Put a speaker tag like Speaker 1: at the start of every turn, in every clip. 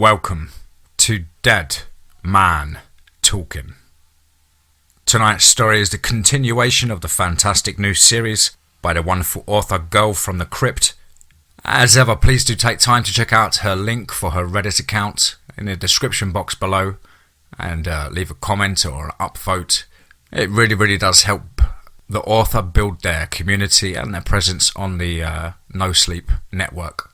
Speaker 1: Welcome to DeadManTalkings. Tonight's story is the continuation of the fantastic new series by the wonderful author Girl from the Crypt. As ever, please do take time to check out her link for her Reddit account in the description box below and leave a comment or an upvote. It really does help the author build their community and their presence on the No Sleep network.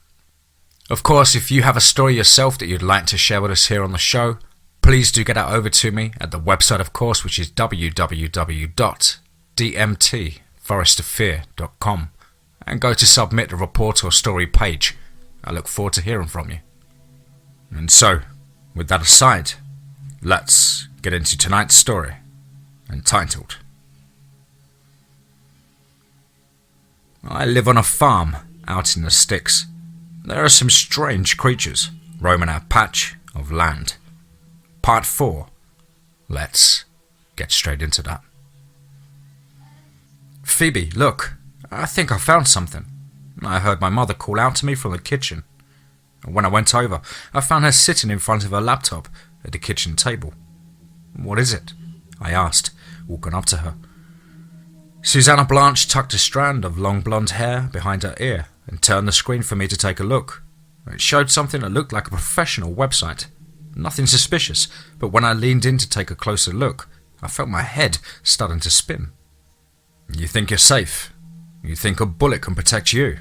Speaker 1: Of course, if you have a story yourself that you'd like to share with us here on the show, please do get that over to me at the website, of course, which is www.DMTForestofFear.com, and go to submit a report or story page. I look forward to hearing from you. And so, with that aside, let's get into tonight's story, entitled I Live on a Farm Out in the Sticks. There are some strange creatures roaming our patch of land. Part 4. Let's get straight into that. Phoebe, look, I think I found something. I heard my mother call out to me from the kitchen. When I went over, I found her sitting in front of her laptop at the kitchen table. What is it? I asked, walking up to her. Susanna Blanche tucked a strand of long blonde hair behind her ear and turned the screen for me to take a look. It showed something that looked like a professional website. Nothing suspicious, but when I leaned in to take a closer look, I felt my head starting to spin. You think you're safe? You think a bullet can protect you?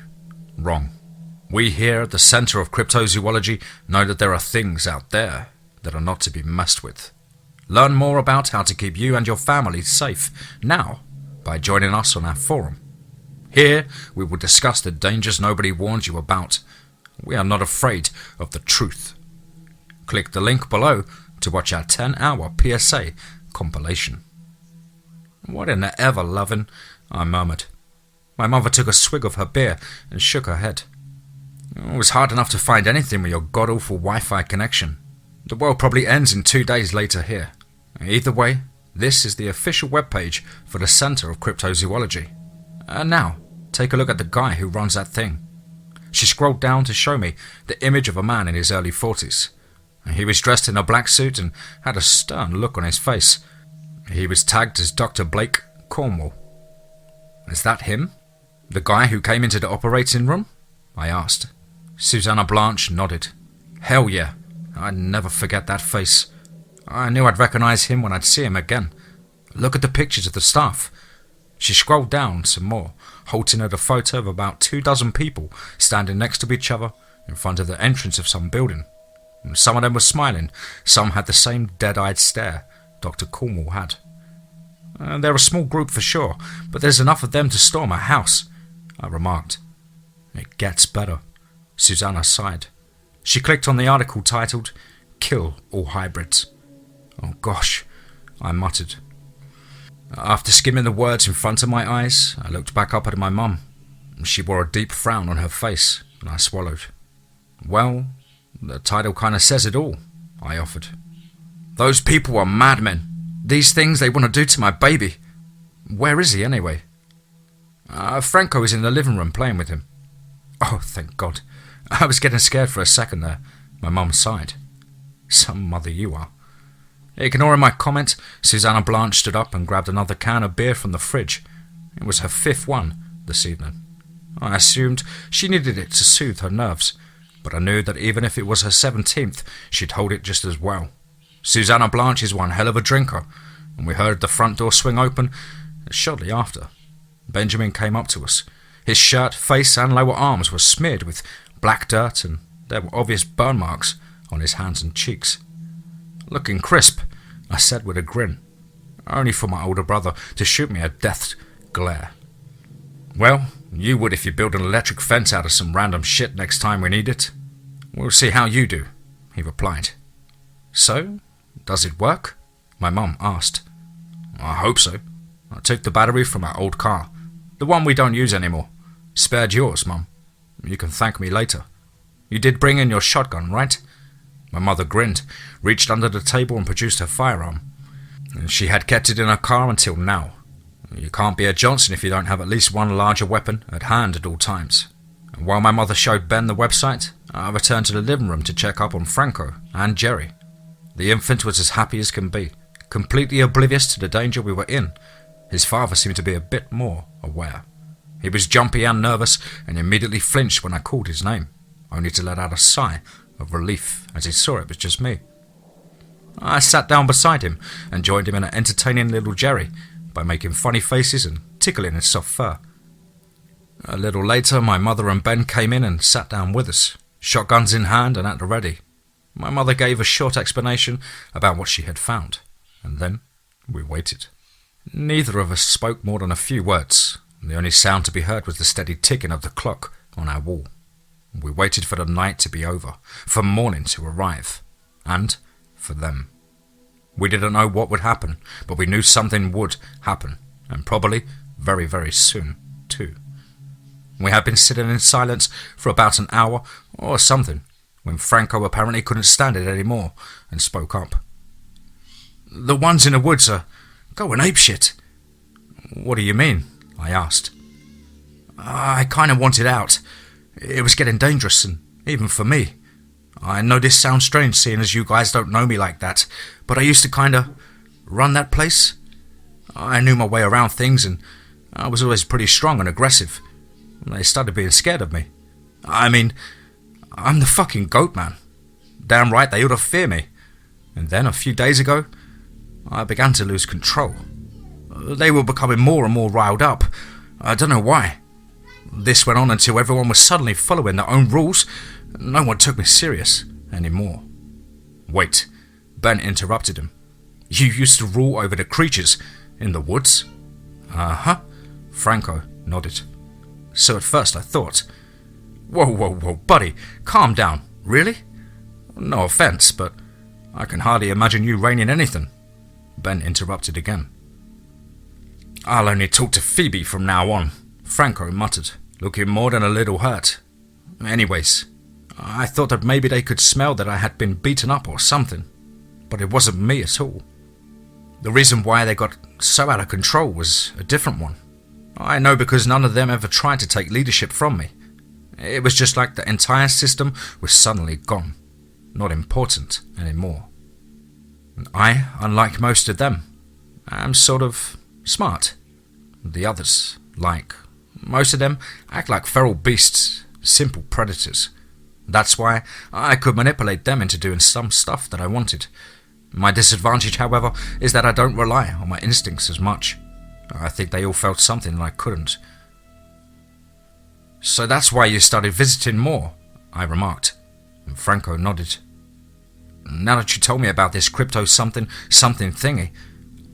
Speaker 1: Wrong. We here at the Center of Cryptozoology know that there are things out there that are not to be messed with. Learn more about how to keep you and your family safe now by joining us on our forum. Here, we will discuss the dangers nobody warned you about. We are not afraid of the truth. Click the link below to watch our 10-hour PSA compilation. What in the ever-loving, I murmured. My mother took a swig of her beer and shook her head. It was hard enough to find anything with your god-awful Wi-Fi connection. The world probably ends in 2 days later here. Either way, this is the official webpage for the Center of Cryptozoology. And now, take a look at the guy who runs that thing. She scrolled down to show me the image of a man in his early 40s. He was dressed in a black suit and had a stern look on his face. He was tagged as Dr. Blake Cornwall. Is that him? The guy who came into the operating room? I asked. Susanna Blanche nodded. Hell yeah, I'd never forget that face. I knew I'd recognize him when I'd see him again. Look at the pictures of the staff. She scrolled down some more, halting at a photo of about 24 people standing next to each other in front of the entrance of some building. Some of them were smiling, some had the same dead-eyed stare Dr. Cornwall had. They're a small group for sure, but there's enough of them to storm a house, I remarked. It gets better, Susanna sighed. She clicked on the article titled, Kill All Hybrids. Oh gosh, I muttered. After skimming the words in front of my eyes, I looked back up at my mum. She wore a deep frown on her face, and I swallowed. Well, the title kind of says it all, I offered. Those people are madmen. These things they want to do to my baby. Where is he anyway? Franco is in the living room playing with him. Oh, thank God. I was getting scared for a second there. My mum sighed. Some mother you are. Ignoring my comment, Susanna Blanche stood up and grabbed another can of beer from the fridge. It was her 5th one this evening. I assumed she needed it to soothe her nerves, but I knew that even if it was her 17th, she'd hold it just as well. Susanna Blanche is one hell of a drinker, and we heard the front door swing open shortly after. Benjamin came up to us. His shirt, face and lower arms were smeared with black dirt, and there were obvious burn marks on his hands and cheeks. Looking crisp, I said with a grin, only for my older brother to shoot me a death glare. Well, you would if you built an electric fence out of some random shit next time we need it. We'll see how you do, he replied. So, does it work? My mum asked. I hope so. I took the battery from our old car, the one we don't use anymore. Spared yours, Mum. You can thank me later. You did bring in your shotgun, right? My mother grinned, reached under the table and produced her firearm. She had kept it in her car until now. You can't be a Johnson if you don't have at least one larger weapon at hand at all times. And while my mother showed Ben the website, I returned to the living room to check up on Franco and Jerry. The infant was as happy as can be, completely oblivious to the danger we were in. His father seemed to be a bit more aware. He was jumpy and nervous and immediately flinched when I called his name, only to let out a sigh of relief as he saw it was just me. I sat down beside him and joined him in entertaining little Jerry by making funny faces and tickling his soft fur. A little later, my mother and Ben came in and sat down with us, shotguns in hand and at the ready. My mother gave a short explanation about what she had found, and then we waited. Neither of us spoke more than a few words. The only sound to be heard was the steady ticking of the clock on our wall. We waited for the night to be over, for morning to arrive, and for them. We didn't know what would happen, but we knew something would happen, and probably very, very soon, too. We had been sitting in silence for about an hour or something, when Franco apparently couldn't stand it anymore and spoke up. "The ones in the woods are going apeshit." "What do you mean?" I asked. "I kind of wanted out. It was getting dangerous, and even for me. I know this sounds strange seeing as you guys don't know me like that, but I used to kind of run that place. I knew my way around things, and I was always pretty strong and aggressive. They started being scared of me. I mean, I'm the fucking goatman. Damn right they ought to fear me. And then a few days ago, I began to lose control. They were becoming more and more riled up. I don't know why. This went on until everyone was suddenly following their own rules. No one took me serious anymore." "Wait," Ben interrupted him. "You used to rule over the creatures in the woods?" "Uh-huh," Franco nodded. So at first I thought, Whoa, buddy, calm down. Really? No offense, but I can hardly imagine you reigning anything." Ben interrupted again. "I'll only talk to Phoebe from now on," Franco muttered, looking more than a little hurt. "Anyways, I thought that maybe they could smell that I had been beaten up or something, but it wasn't me at all. The reason why they got so out of control was a different one. I know because none of them ever tried to take leadership from me. It was just like the entire system was suddenly gone, not important anymore. I, unlike most of them, am sort of smart. The others, most of them, act like feral beasts, simple predators. That's why I could manipulate them into doing some stuff that I wanted. My disadvantage, however, is that I don't rely on my instincts as much. I think they all felt something that I couldn't." "So that's why you started visiting more," I remarked, and Franco nodded. "Now that you told me about this crypto something thingy,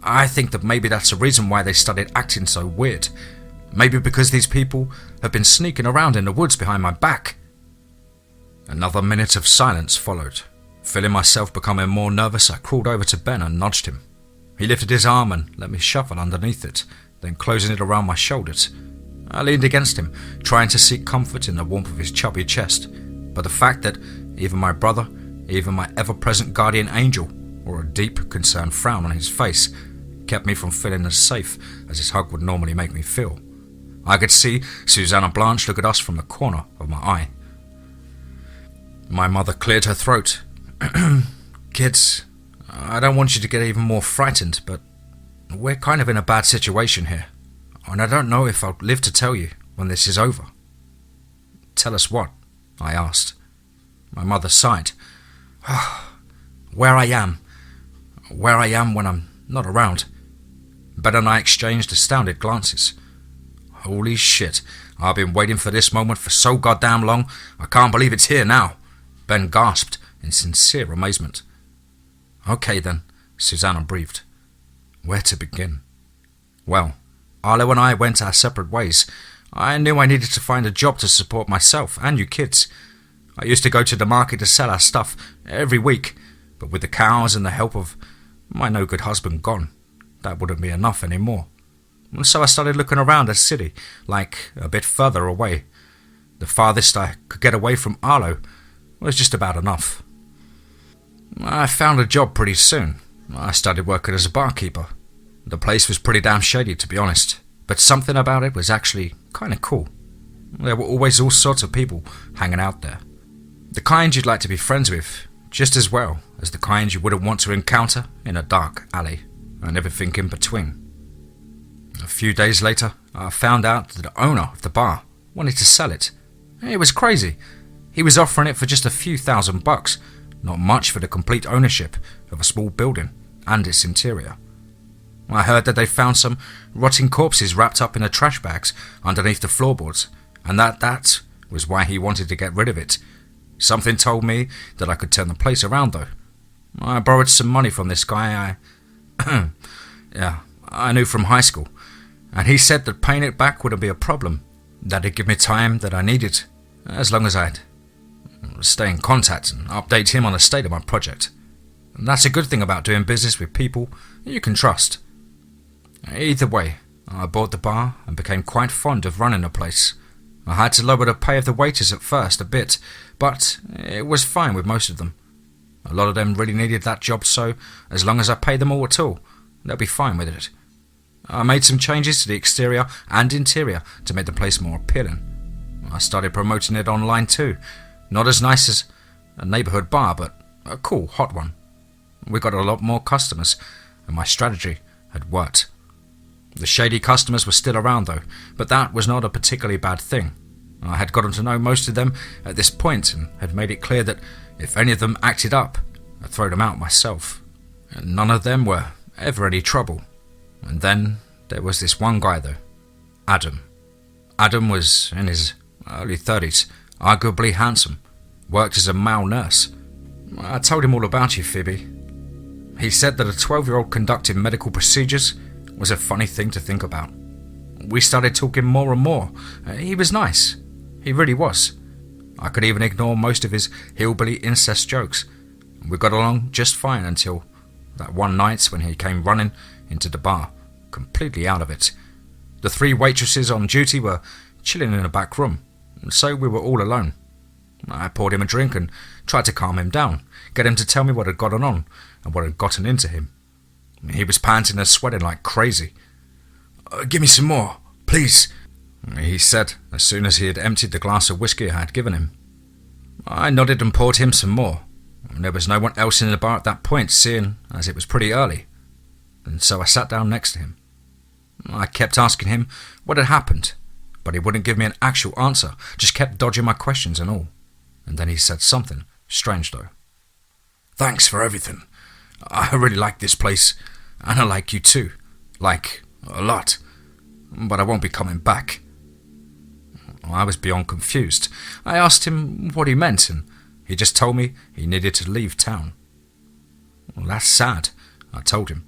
Speaker 1: I think that maybe that's the reason why they started acting so weird. Maybe because these people have been sneaking around in the woods behind my back." Another minute of silence followed. Feeling myself becoming more nervous, I crawled over to Ben and nudged him. He lifted his arm and let me shuffle underneath it, then closing it around my shoulders. I leaned against him, trying to seek comfort in the warmth of his chubby chest, but the fact that even my brother, even my ever-present guardian angel, wore a deep, concerned frown on his face, kept me from feeling as safe as his hug would normally make me feel. I could see Susanna Blanche look at us from the corner of my eye. My mother cleared her throat. "Kids, I don't want you to get even more frightened, but we're kind of in a bad situation here, and I don't know if I'll live to tell you when this is over." "Tell us what?" I asked. My mother sighed. Where I am when I'm not around." Ben and I exchanged astounded glances. "Holy shit, I've been waiting for this moment for so goddamn long, I can't believe it's here now," Ben gasped in sincere amazement. "Okay then," Susanna breathed. "Where to begin?" "Well, Arlo and I went our separate ways. I knew I needed to find a job to support myself and you kids. I used to go to the market to sell our stuff every week, but with the cows and the help of my no-good husband gone, that wouldn't be enough anymore. And so I started looking around the city, a bit further away. The farthest I could get away from Arlo was just about enough. I found a job pretty soon. I started working as a barkeeper. The place was pretty damn shady, to be honest, but something about it was actually kind of cool. There were always all sorts of people hanging out there. The kind you'd like to be friends with, just as well as the kind you wouldn't want to encounter in a dark alley, and everything in between. A few days later, I found out that the owner of the bar wanted to sell it. It was crazy. He was offering it for just a few $1,000, not much for the complete ownership of a small building and its interior. I heard that they found some rotting corpses wrapped up in the trash bags underneath the floorboards, and that was why he wanted to get rid of it. Something told me that I could turn the place around, though. I borrowed some money from this guy I knew from high school, and he said that paying it back wouldn't be a problem, that he'd give me time that I needed, as long as I'd stay in contact and update him on the state of my project. And that's a good thing about doing business with people you can trust. Either way, I bought the bar and became quite fond of running the place. I had to lower the pay of the waiters at first a bit, but it was fine with most of them. A lot of them really needed that job, so as long as I paid them all at all, they'll be fine with it. I made some changes to the exterior and interior to make the place more appealing. I started promoting it online too. Not as nice as a neighborhood bar, but a cool, hot one. We got a lot more customers, and my strategy had worked. The shady customers were still around though, but that was not a particularly bad thing. I had gotten to know most of them at this point and had made it clear that if any of them acted up, I'd throw them out myself. And none of them were ever any trouble. And then there was this one guy though, Adam. Adam was in his early 30s, arguably handsome, worked as a male nurse. I told him all about you, Phoebe. He said that a 12-year-old conducting medical procedures was a funny thing to think about. We started talking more and more. He was nice. He really was. I could even ignore most of his hillbilly incest jokes. We got along just fine until that one night when he came running into the bar, completely out of it. The 3 waitresses on duty were chilling in a back room, and so we were all alone. I poured him a drink and tried to calm him down, get him to tell me what had gotten on and what had gotten into him. He was panting and sweating like crazy. "Give me some more, please," he said as soon as he had emptied the glass of whiskey I had given him. I nodded and poured him some more. There was no one else in the bar at that point, seeing as it was pretty early, and so I sat down next to him. I kept asking him what had happened, but he wouldn't give me an actual answer, just kept dodging my questions and all. And then he said something strange though. "Thanks for everything. I really like this place, and I like you too. Like, a lot. But I won't be coming back." I was beyond confused. I asked him what he meant, and he just told me he needed to leave town. "Well, that's sad," I told him.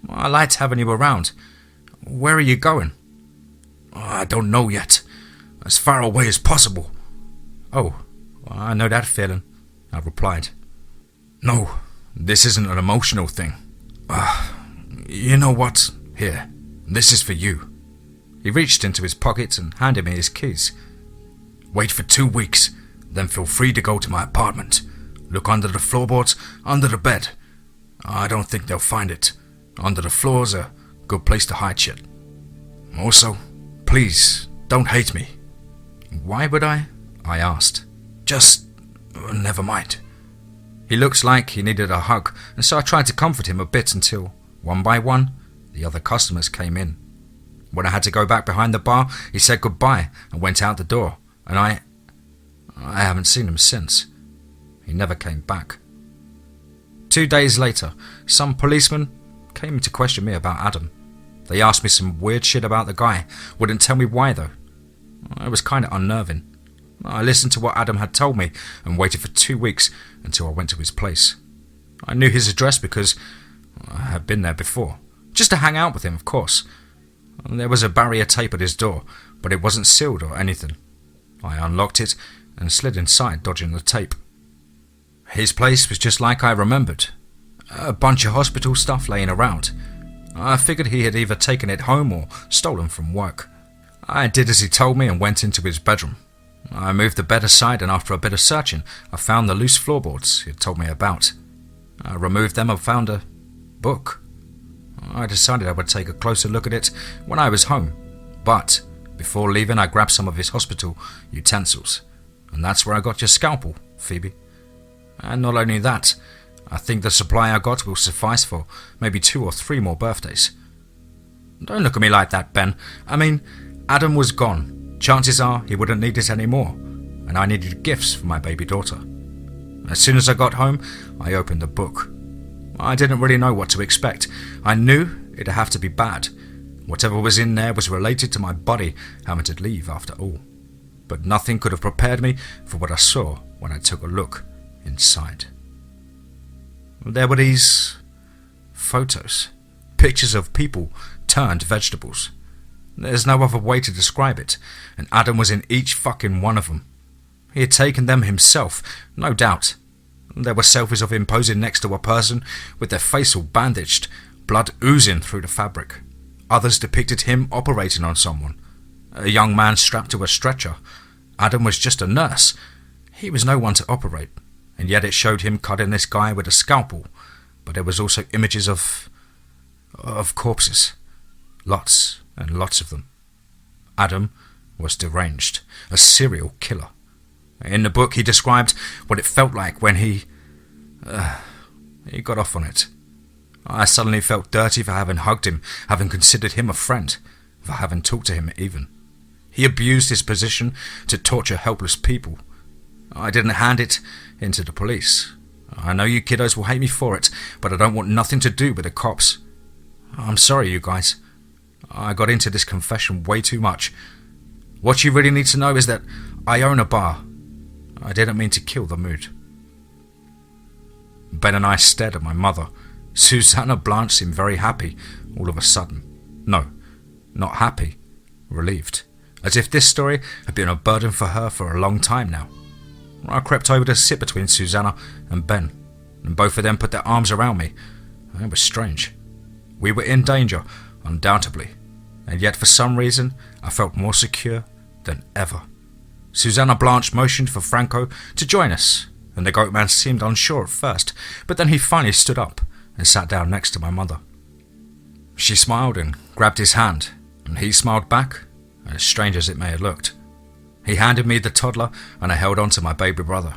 Speaker 1: "I liked having you around. Where are you going?" "I don't know yet. As far away as possible." "Oh, I know that feeling," I replied. "No, this isn't an emotional thing. You know what? Here, this is for you." He reached into his pocket and handed me his keys. "Wait for 2 weeks, then feel free to go to my apartment. Look under the floorboards, under the bed. I don't think they'll find it. Under the floor's a good place to hide shit. Also, please, don't hate me." "Why would I?" I asked. "Just, never mind." He looked like he needed a hug, and so I tried to comfort him a bit until, one by one, the other customers came in. When I had to go back behind the bar, he said goodbye and went out the door, and I haven't seen him since. He never came back. 2 days later, some policemen came to question me about Adam. They asked me some weird shit about the guy, wouldn't tell me why though. It was kind of unnerving. I listened to what Adam had told me and waited for 2 weeks until I went to his place. I knew his address because I had been there before, just to hang out with him, of course. There was a barrier tape at his door, but it wasn't sealed or anything. I unlocked it and slid inside, dodging the tape. His place was just like I remembered. A bunch of hospital stuff laying around. I figured he had either taken it home or stolen from work. I did as he told me and went into his bedroom. I moved the bed aside, and after a bit of searching, I found the loose floorboards he had told me about. I removed them and found a book. I decided I would take a closer look at it when I was home, but before leaving I grabbed some of his hospital utensils, and that's where I got your scalpel Phoebe. And not only that, I think the supply I got will suffice for maybe 2 or 3 more birthdays. Don't look at me like that, Ben. I mean, Adam was gone. Chances are he wouldn't need it anymore, and I needed gifts for my baby daughter. As soon as I got home, I opened the book. I didn't really know what to expect. I knew it'd have to be bad. Whatever was in there was related to my body having to leave after all. But nothing could have prepared me for what I saw when I took a look inside. There were these photos, pictures of people turned vegetables. There's no other way to describe it, and Adam was in each fucking one of them. He had taken them himself, no doubt. There were selfies of him posing next to a person with their face all bandaged, blood oozing through the fabric. Others depicted him operating on someone. A young man strapped to a stretcher. Adam was just a nurse. He was no one to operate, and yet it showed him cutting this guy with a scalpel. But there was also images of corpses. Lots and lots of them. Adam was deranged, a serial killer. In the book he described what it felt like when he got off on it. I suddenly felt dirty for having hugged him, having considered him a friend, for having talked to him even. He abused his position to torture helpless people. I didn't hand it in to the police. I know you kiddos will hate me for it, but I don't want nothing to do with the cops. I'm sorry, you guys. I got into this confession way too much. What you really need to know is that I own a bar. I didn't mean to kill the mood. Ben and I stared at my mother. Susanna Blanche seemed very happy all of a sudden. No, not happy, relieved. As if this story had been a burden for her for a long time now. I crept over to sit between Susanna and Ben, and both of them put their arms around me. It was strange. We were in danger, undoubtedly, and yet for some reason I felt more secure than ever. Susanna Blanche motioned for Franco to join us, and the goatman seemed unsure at first, but then he finally stood up and sat down next to my mother. She smiled and grabbed his hand, and he smiled back, as strange as it may have looked. He handed me the toddler, and I held on to my baby brother.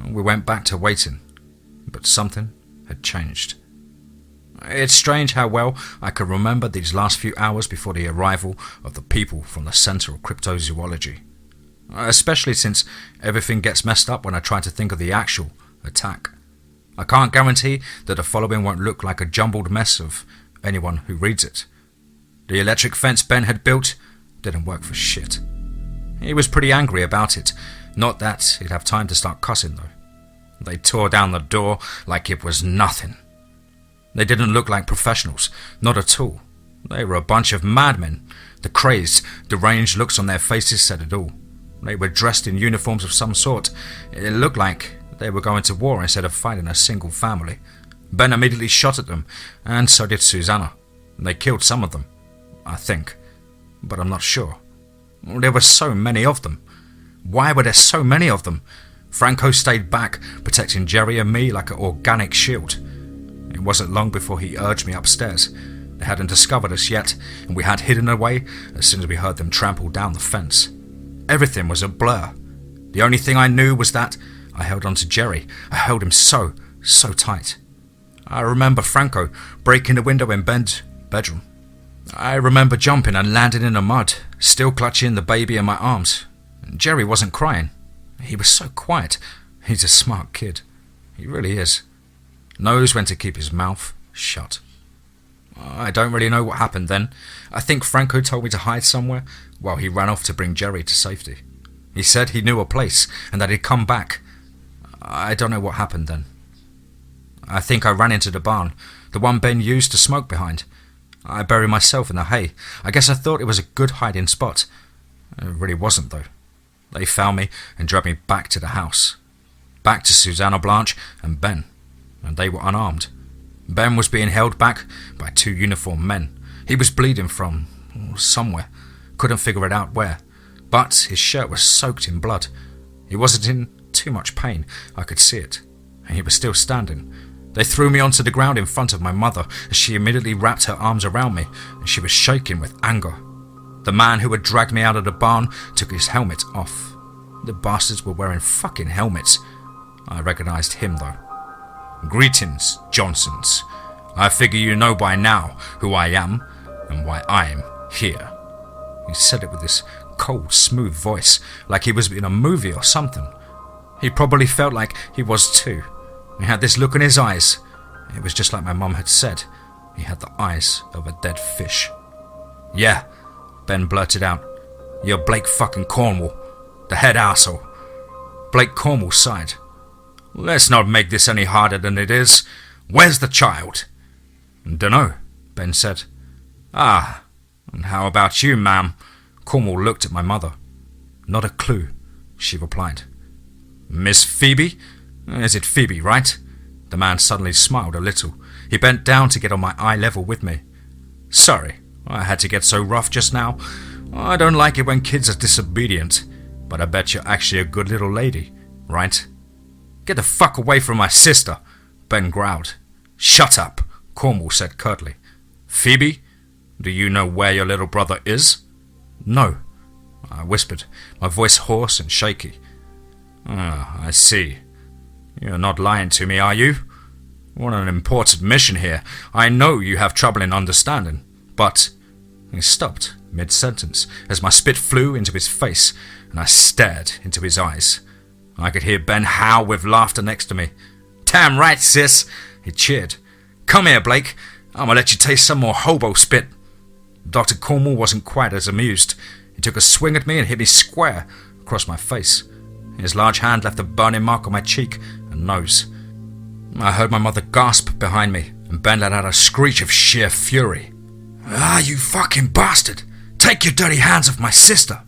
Speaker 1: We went back to waiting, but something had changed. It's strange how well I can remember these last few hours before the arrival of the people from the Center of Cryptozoology. Especially since everything gets messed up when I try to think of the actual attack. I can't guarantee that the following won't look like a jumbled mess of anyone who reads it. The electric fence Ben had built didn't work for shit. He was pretty angry about it, not that he'd have time to start cussing though. They tore down the door like it was nothing. They didn't look like professionals, not at all. They were a bunch of madmen. The crazed, deranged looks on their faces said it all. They were dressed in uniforms of some sort. It looked like they were going to war instead of fighting a single family. Ben immediately shot at them, and so did Susanna. They killed some of them, I think, but I'm not sure. There were so many of them. Why were there so many of them? Franco stayed back, protecting Jerry and me like an organic shield. It wasn't long before he urged me upstairs. They hadn't discovered us yet, and we had hidden away as soon as we heard them trample down the fence. Everything was a blur. The only thing I knew was that I held on to Jerry. I held him so tight. I remember Franco breaking the window in Ben's bedroom. I remember jumping and landing in the mud, still clutching the baby in my arms. Jerry wasn't crying. He was so quiet. He's a smart kid. He really is. Knows when to keep his mouth shut. I don't really know what happened then. I think Franco told me to hide somewhere while he ran off to bring Jerry to safety. He said he knew a place and that he'd come back. I don't know what happened then. I think I ran into the barn, the one Ben used to smoke behind. I buried myself in the hay. I guess I thought it was a good hiding spot. It really wasn't though. They found me and dragged me back to the house. Back to Susanna Blanche and Ben. And they were unarmed. Ben was being held back by 2 uniformed men. He was bleeding from somewhere. Couldn't figure it out where. But his shirt was soaked in blood. He wasn't in too much pain. I could see it. And he was still standing. They threw me onto the ground in front of my mother as she immediately wrapped her arms around me, and she was shaking with anger. The man who had dragged me out of the barn took his helmet off. The bastards were wearing fucking helmets. I recognized him though. "Greetings, Johnsons. I figure you know by now who I am and why I'm here." He said it with this cold, smooth voice, like he was in a movie or something. He probably felt like he was too. He had this look in his eyes. It was just like my mum had said. He had the eyes of a dead fish. "Yeah," Ben blurted out. "You're Blake fucking Cornwall, the head arsehole." Blake Cornwall sighed. "Let's not make this any harder than it is. Where's the child?" "Dunno," Ben said. "Ah, and how about you, ma'am?" Cornwall looked at my mother. "Not a clue," she replied. "Miss Phoebe? Is it Phoebe, right?" The man suddenly smiled a little. He bent down to get on my eye level with me. "Sorry, I had to get so rough just now. I don't like it when kids are disobedient, but I bet you're actually a good little lady, right?" "Get the fuck away from my sister," Ben growled. "Shut up," Cornwall said curtly. "Phoebe, do you know where your little brother is?" "No," I whispered, my voice hoarse and shaky. "Ah, I see. You're not lying to me, are you? We're on an important mission here. I know you have trouble in understanding, but..." He stopped mid-sentence as my spit flew into his face and I stared into his eyes. I could hear Ben howl with laughter next to me. "Damn right, sis," he cheered. "Come here, Blake. I'm gonna let you taste some more hobo spit." Dr. Cornwall wasn't quite as amused. He took a swing at me and hit me square across my face. His large hand left a burning mark on my cheek and nose. I heard my mother gasp behind me, and Ben let out a screech of sheer fury. "Ah, you fucking bastard! Take your dirty hands off my sister!"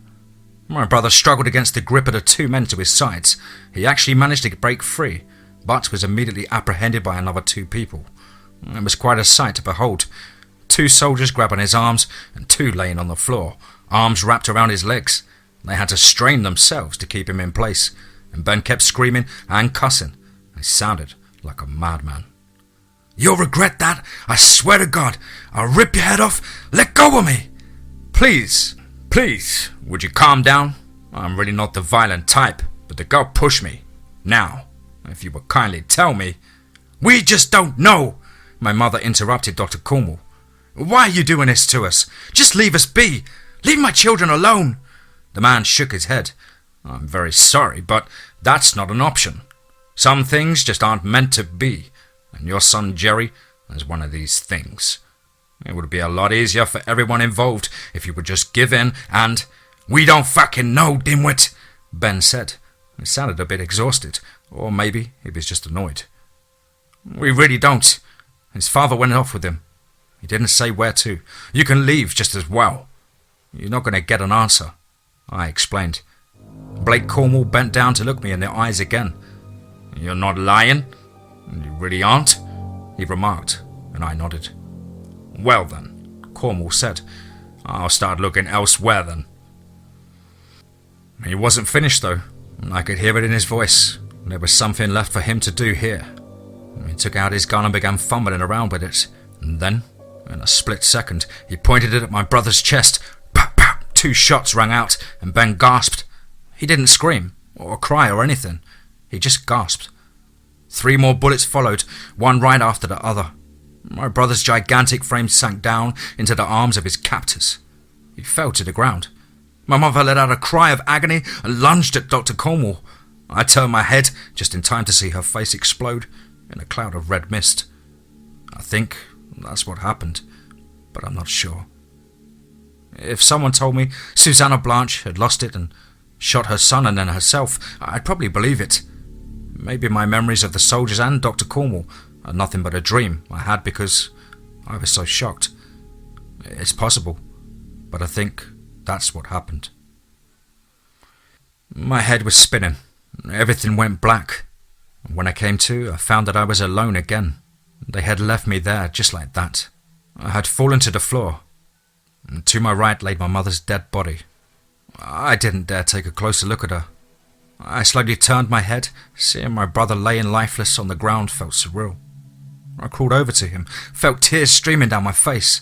Speaker 1: My brother struggled against the grip of the two men to his sides. He actually managed to break free, but was immediately apprehended by another two people. It was quite a sight to behold. 2 soldiers grabbing his arms and 2 laying on the floor, arms wrapped around his legs. They had to strain themselves to keep him in place, and Ben kept screaming and cussing. He sounded like a madman. "You'll regret that, I swear to God. I'll rip your head off. Let go of me." Please, would you calm down? I'm really not the violent type, but the girl pushed me. Now, if you would kindly tell me..." "We just don't know," my mother interrupted Dr. Cornwall. "Why are you doing this to us? Just leave us be. Leave my children alone." The man shook his head. "I'm very sorry, but that's not an option. Some things just aren't meant to be, and your son Jerry is one of these things. It would be a lot easier for everyone involved if you would just give in and..." "We don't fucking know, dimwit," Ben said. He sounded a bit exhausted, or maybe he was just annoyed. "We really don't. His father went off with him. He didn't say where to. You can leave just as well. You're not going to get an answer," I explained. Blake Cornwall bent down to look me in the eyes again. "You're not lying? You really aren't?" he remarked, and I nodded. "Well then," Cornwall said, "I'll start looking elsewhere then." He wasn't finished though. I could hear it in his voice. There was something left for him to do here. He took out his gun and began fumbling around with it, and then, in a split second, he pointed it at my brother's chest. Pow, pow! 2 shots rang out, and Ben gasped. He didn't scream, or cry or anything. He just gasped. 3 more bullets followed, one right after the other. My brother's gigantic frame sank down into the arms of his captors. He fell to the ground. My mother let out a cry of agony and lunged at Dr. Cornwall. I turned my head just in time to see her face explode in a cloud of red mist. I think that's what happened, but I'm not sure. If someone told me Susanna Blanche had lost it and shot her son and then herself, I'd probably believe it. Maybe my memories of the soldiers and Dr. Cornwall are nothing but a dream I had because I was so shocked. It's possible, but I think that's what happened. My head was spinning. Everything went black. When I came to, I found that I was alone again. They had left me there just like that. I had fallen to the floor. To my right lay my mother's dead body. I didn't dare take a closer look at her. I slowly turned my head. Seeing my brother laying lifeless on the ground felt surreal. I crawled over to him, felt tears streaming down my face.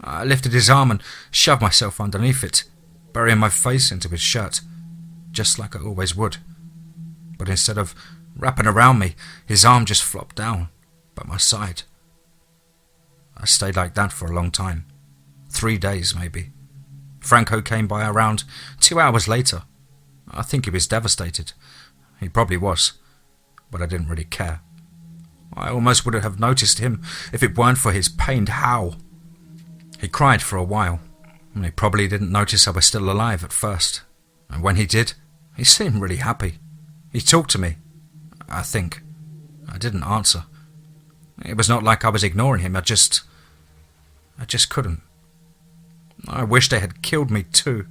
Speaker 1: I lifted his arm and shoved myself underneath it, burying my face into his shirt, just like I always would. But instead of wrapping around me. His arm just flopped down by my side. I stayed like that for a long time. 3 days, maybe. Franco came by around 2 hours later. I think he was devastated. He probably was, but I didn't really care. I almost wouldn't have noticed him if it weren't for his pained howl. He cried for a while, and he probably didn't notice I was still alive at first. And when he did, he seemed really happy. He talked to me, I think. I didn't answer. It was not like I was ignoring him, I just couldn't. I wished they had killed me too.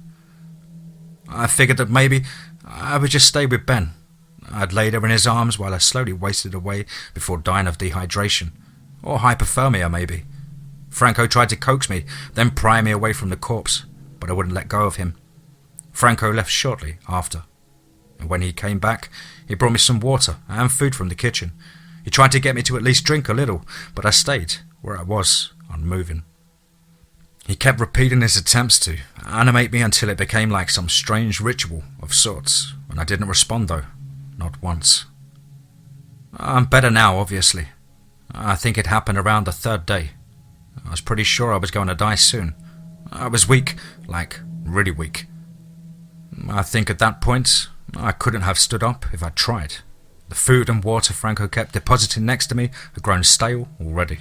Speaker 1: I figured that maybe I would just stay with Ben. I'd lay there in his arms while I slowly wasted away before dying of dehydration. Or hypothermia, maybe. Franco tried to coax me, then pry me away from the corpse, but I wouldn't let go of him. Franco left shortly after. And when he came back, he brought me some water and food from the kitchen. He tried to get me to at least drink a little, but I stayed where I was, unmoving. He kept repeating his attempts to animate me until it became like some strange ritual of sorts, and I didn't respond though, not once. I'm better now, obviously. I think it happened around the 3rd day. I was pretty sure I was going to die soon. I was weak, like really weak. I think at that point, I couldn't have stood up if I'd tried. The food and water Franco kept depositing next to me had grown stale already.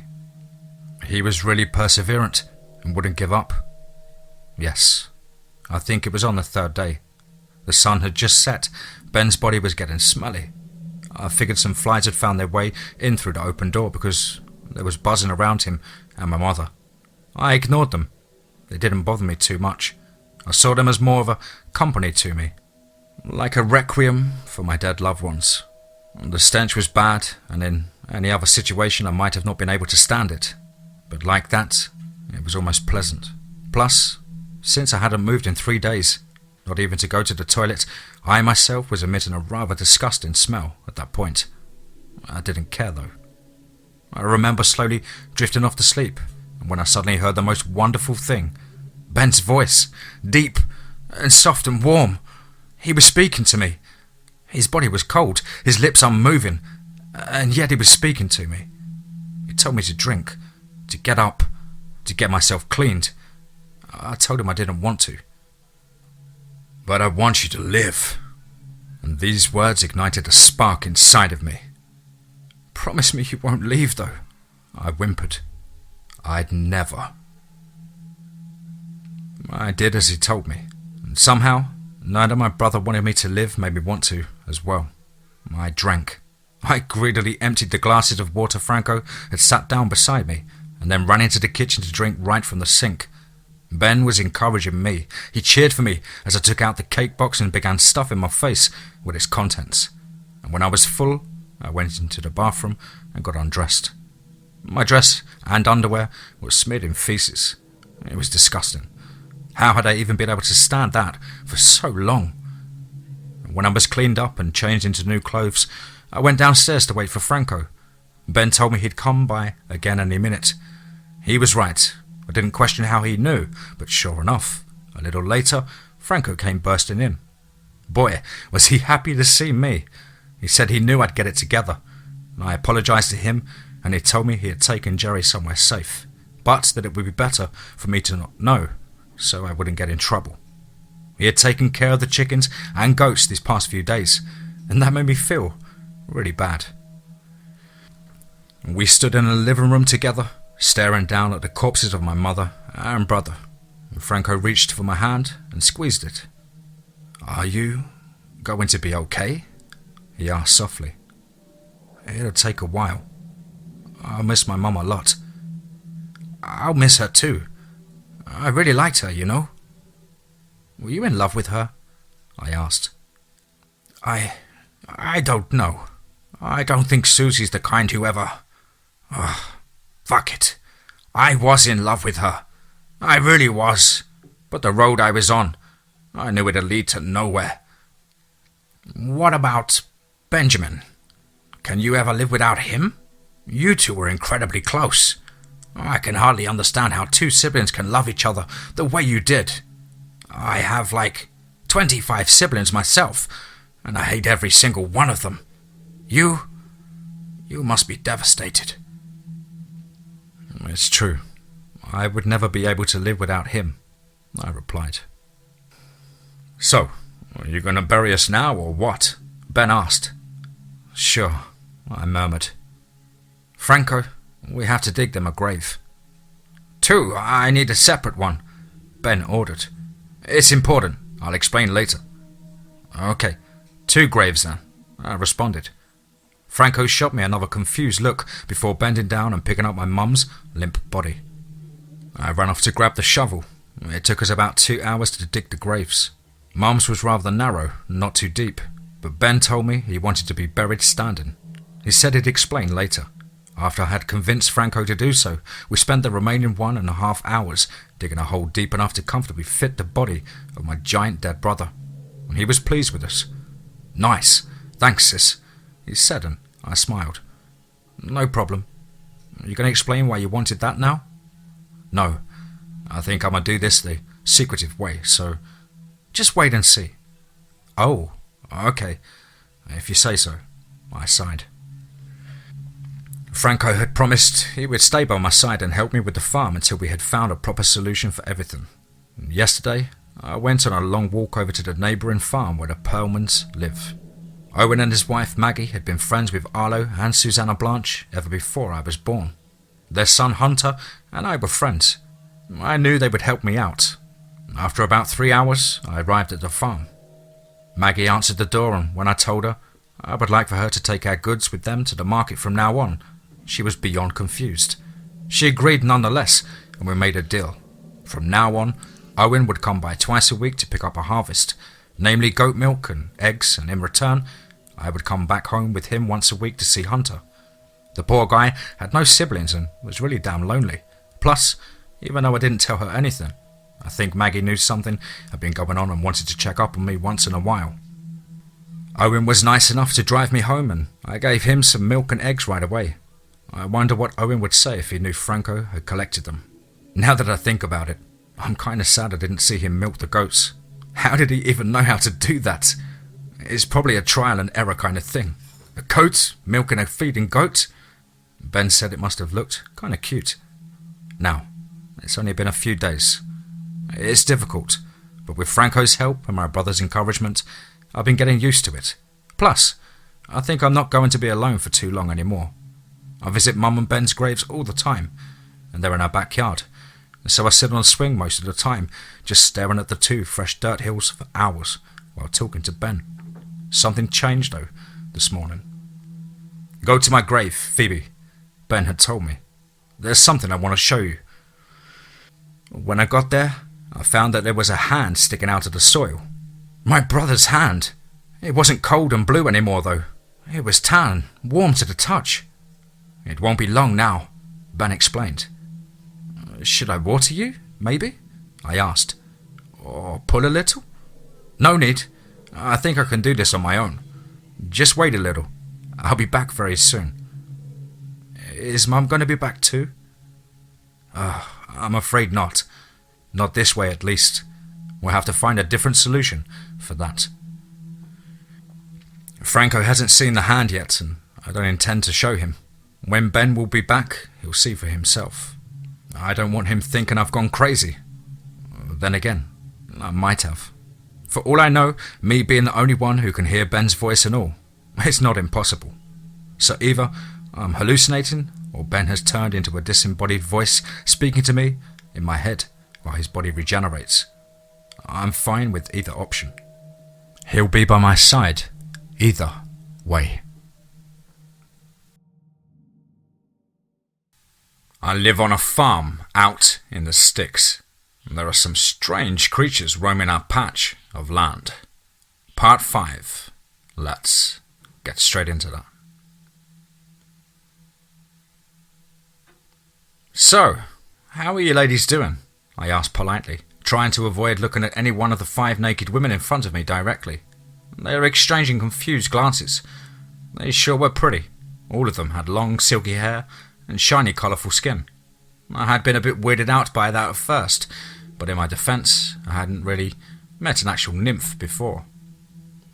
Speaker 1: He was really perseverant and wouldn't give up. Yes, I think it was on the 3rd day. The sun had just set. Ben's body was getting smelly. I figured some flies had found their way in through the open door because there was buzzing around him and my mother. I ignored them. They didn't bother me too much. I saw them as more of a company to me, like a requiem for my dead loved ones. The stench was bad, and in any other situation I might have not been able to stand it. But like that, it was almost pleasant. Plus, since I hadn't moved in 3 days, not even to go to the toilet, I myself was emitting a rather disgusting smell at that point. I didn't care though. I remember slowly drifting off to sleep, and when I suddenly heard the most wonderful thing, Ben's voice, deep and soft and warm. He was speaking to me. His body was cold, his lips unmoving, and yet he was speaking to me. He told me to drink, to get up, to get myself cleaned. I told him I didn't want to. But I want you to live. And these words ignited a spark inside of me. Promise me you won't leave though, I whimpered. I'd never. I did as he told me, and somehow, neither my brother wanted me to live made me want to as well. I drank. I greedily emptied the glasses of water Franco had sat down beside me, and then ran into the kitchen to drink right from the sink. Ben was encouraging me. He cheered for me as I took out the cake box and began stuffing my face with its contents. And when I was full, I went into the bathroom and got undressed. My dress and underwear were smeared in feces. It was disgusting. How had I even been able to stand that for so long? When I was cleaned up and changed into new clothes, I went downstairs to wait for Franco. Ben told me he'd come by again any minute. He was right. I didn't question how he knew, but sure enough, a little later, Franco came bursting in. Boy, was he happy to see me. He said he knew I'd get it together. I apologized to him, and he told me he had taken Jerry somewhere safe, but that it would be better for me to not know, so I wouldn't get in trouble. He had taken care of the chickens and goats these past few days, and that made me feel really bad. We stood in the living room together, staring down at the corpses of my mother and brother. Franco reached for my hand and squeezed it. "Are you going to be okay?" he asked softly. "It'll take a while. I'll miss my mum a lot. I'll miss her too. I really liked her, you know." "Were you in love with her?" I asked. I don't know. I don't think Susie's the kind who ever... fuck it. I was in love with her. I really was. But the road I was on, I knew it'd lead to nowhere. What about Benjamin? Can you ever live without him? You two were incredibly close. I can hardly understand how two siblings can love each other the way you did. I have 25 siblings myself, and I hate every single one of them. You must be devastated." "It's true. I would never be able to live without him," I replied. "So, are you going to bury us now or what?" Ben asked. "Sure," I murmured. "Franco, we have to dig them a grave." "Two, I need a separate one," Ben ordered. "It's important. I'll explain later." "Okay, 2 graves then," I responded. Franco shot me another confused look before bending down and picking up my mum's limp body. I ran off to grab the shovel. It took us about 2 hours to dig the graves. Mum's was rather narrow, not too deep, but Ben told me he wanted to be buried standing. He said he'd explain later. After I had convinced Franco to do so, we spent the remaining 1.5 hours digging a hole deep enough to comfortably fit the body of my giant dead brother. He was pleased with us. "Nice. Thanks, sis," he said, and I smiled. "No problem. Are you going to explain why you wanted that now?" "No. I think I'm going to do this the secretive way, so just wait and see." "Oh, okay. If you say so," I sighed. Franco had promised he would stay by my side and help me with the farm until we had found a proper solution for everything. Yesterday, I went on a long walk over to the neighbouring farm where the Perlmans live. Owen and his wife Maggie had been friends with Arlo and Susanna Blanche ever before I was born. Their son Hunter and I were friends. I knew they would help me out. After about 3 hours, I arrived at the farm. Maggie answered the door, and when I told her I would like for her to take our goods with them to the market from now on, she was beyond confused. She agreed nonetheless, and we made a deal. From now on, Owen would come by twice a week to pick up a harvest, namely goat milk and eggs, and in return, I would come back home with him once a week to see Hunter. The poor guy had no siblings and was really damn lonely. Plus, even though I didn't tell her anything, I think Maggie knew something had been going on and wanted to check up on me once in a while. Owen was nice enough to drive me home, and I gave him some milk and eggs right away. I wonder what Owen would say if he knew Franco had collected them. Now that I think about it, I'm kind of sad I didn't see him milk the goats. How did he even know how to do that? It's probably a trial and error kind of thing. A goat milking a feeding goat? Ben said it must have looked kind of cute. Now, it's only been a few days. It's difficult, but with Franco's help and my brother's encouragement, I've been getting used to it. Plus, I think I'm not going to be alone for too long anymore. I visit Mum and Ben's graves all the time, and they're in our backyard, and so I sit on a swing most of the time, just staring at the 2 fresh dirt hills for hours while talking to Ben. Something changed, though, this morning. "Go to my grave, Phoebe," Ben had told me. "There's something I want to show you." When I got there, I found that there was a hand sticking out of the soil. My brother's hand. It wasn't cold and blue anymore, though. It was tan, warm to the touch. "It won't be long now," Ben explained. "Should I water you, maybe?" I asked. "Or pull a little?" "No need. I think I can do this on my own. Just wait a little. I'll be back very soon." "Is Mum going to be back too?" I'm afraid not. Not this way, at least. We'll have to find a different solution for that. Franco hasn't seen the hand yet, and I don't intend to show him. When Ben will be back, he'll see for himself. I don't want him thinking I've gone crazy. Then again, I might have. For all I know, me being the only one who can hear Ben's voice and all, it's not impossible. So either I'm hallucinating, or Ben has turned into a disembodied voice speaking to me in my head while his body regenerates. I'm fine with either option. He'll be by my side either way. I live on a farm out in the sticks. There are some strange creatures roaming our patch of land. Part 5. Let's get straight into that. "So, how are you ladies doing?" I asked politely, trying to avoid looking at any one of the 5 naked women in front of me directly. They were exchanging confused glances. They sure were pretty. All of them had long, silky hair and shiny, colourful skin. I had been a bit weirded out by that at first, but in my defence, I hadn't really met an actual nymph before.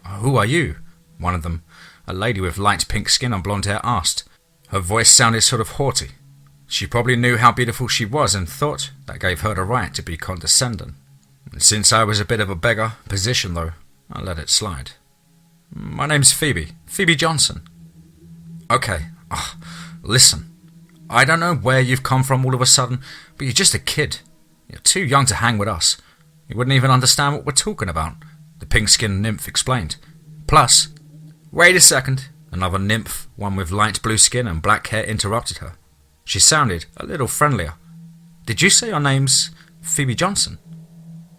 Speaker 1: "Who are you?" one of them a lady with light pink skin and blonde hair asked. Her voice sounded sort of haughty. She probably knew how beautiful she was and thought that gave her the right to be condescending. Since I was a bit of a beggar position, though, I let it slide. My name's Phoebe Johnson. Okay, listen. I don't know where you've come from all of a sudden, but you're just a kid. You're too young to hang with us. You wouldn't even understand what we're talking about, the pink-skinned nymph explained. Plus, wait a second, another nymph, one with light blue skin and black hair, interrupted her. She sounded a little friendlier. Did you say your name's Phoebe Johnson?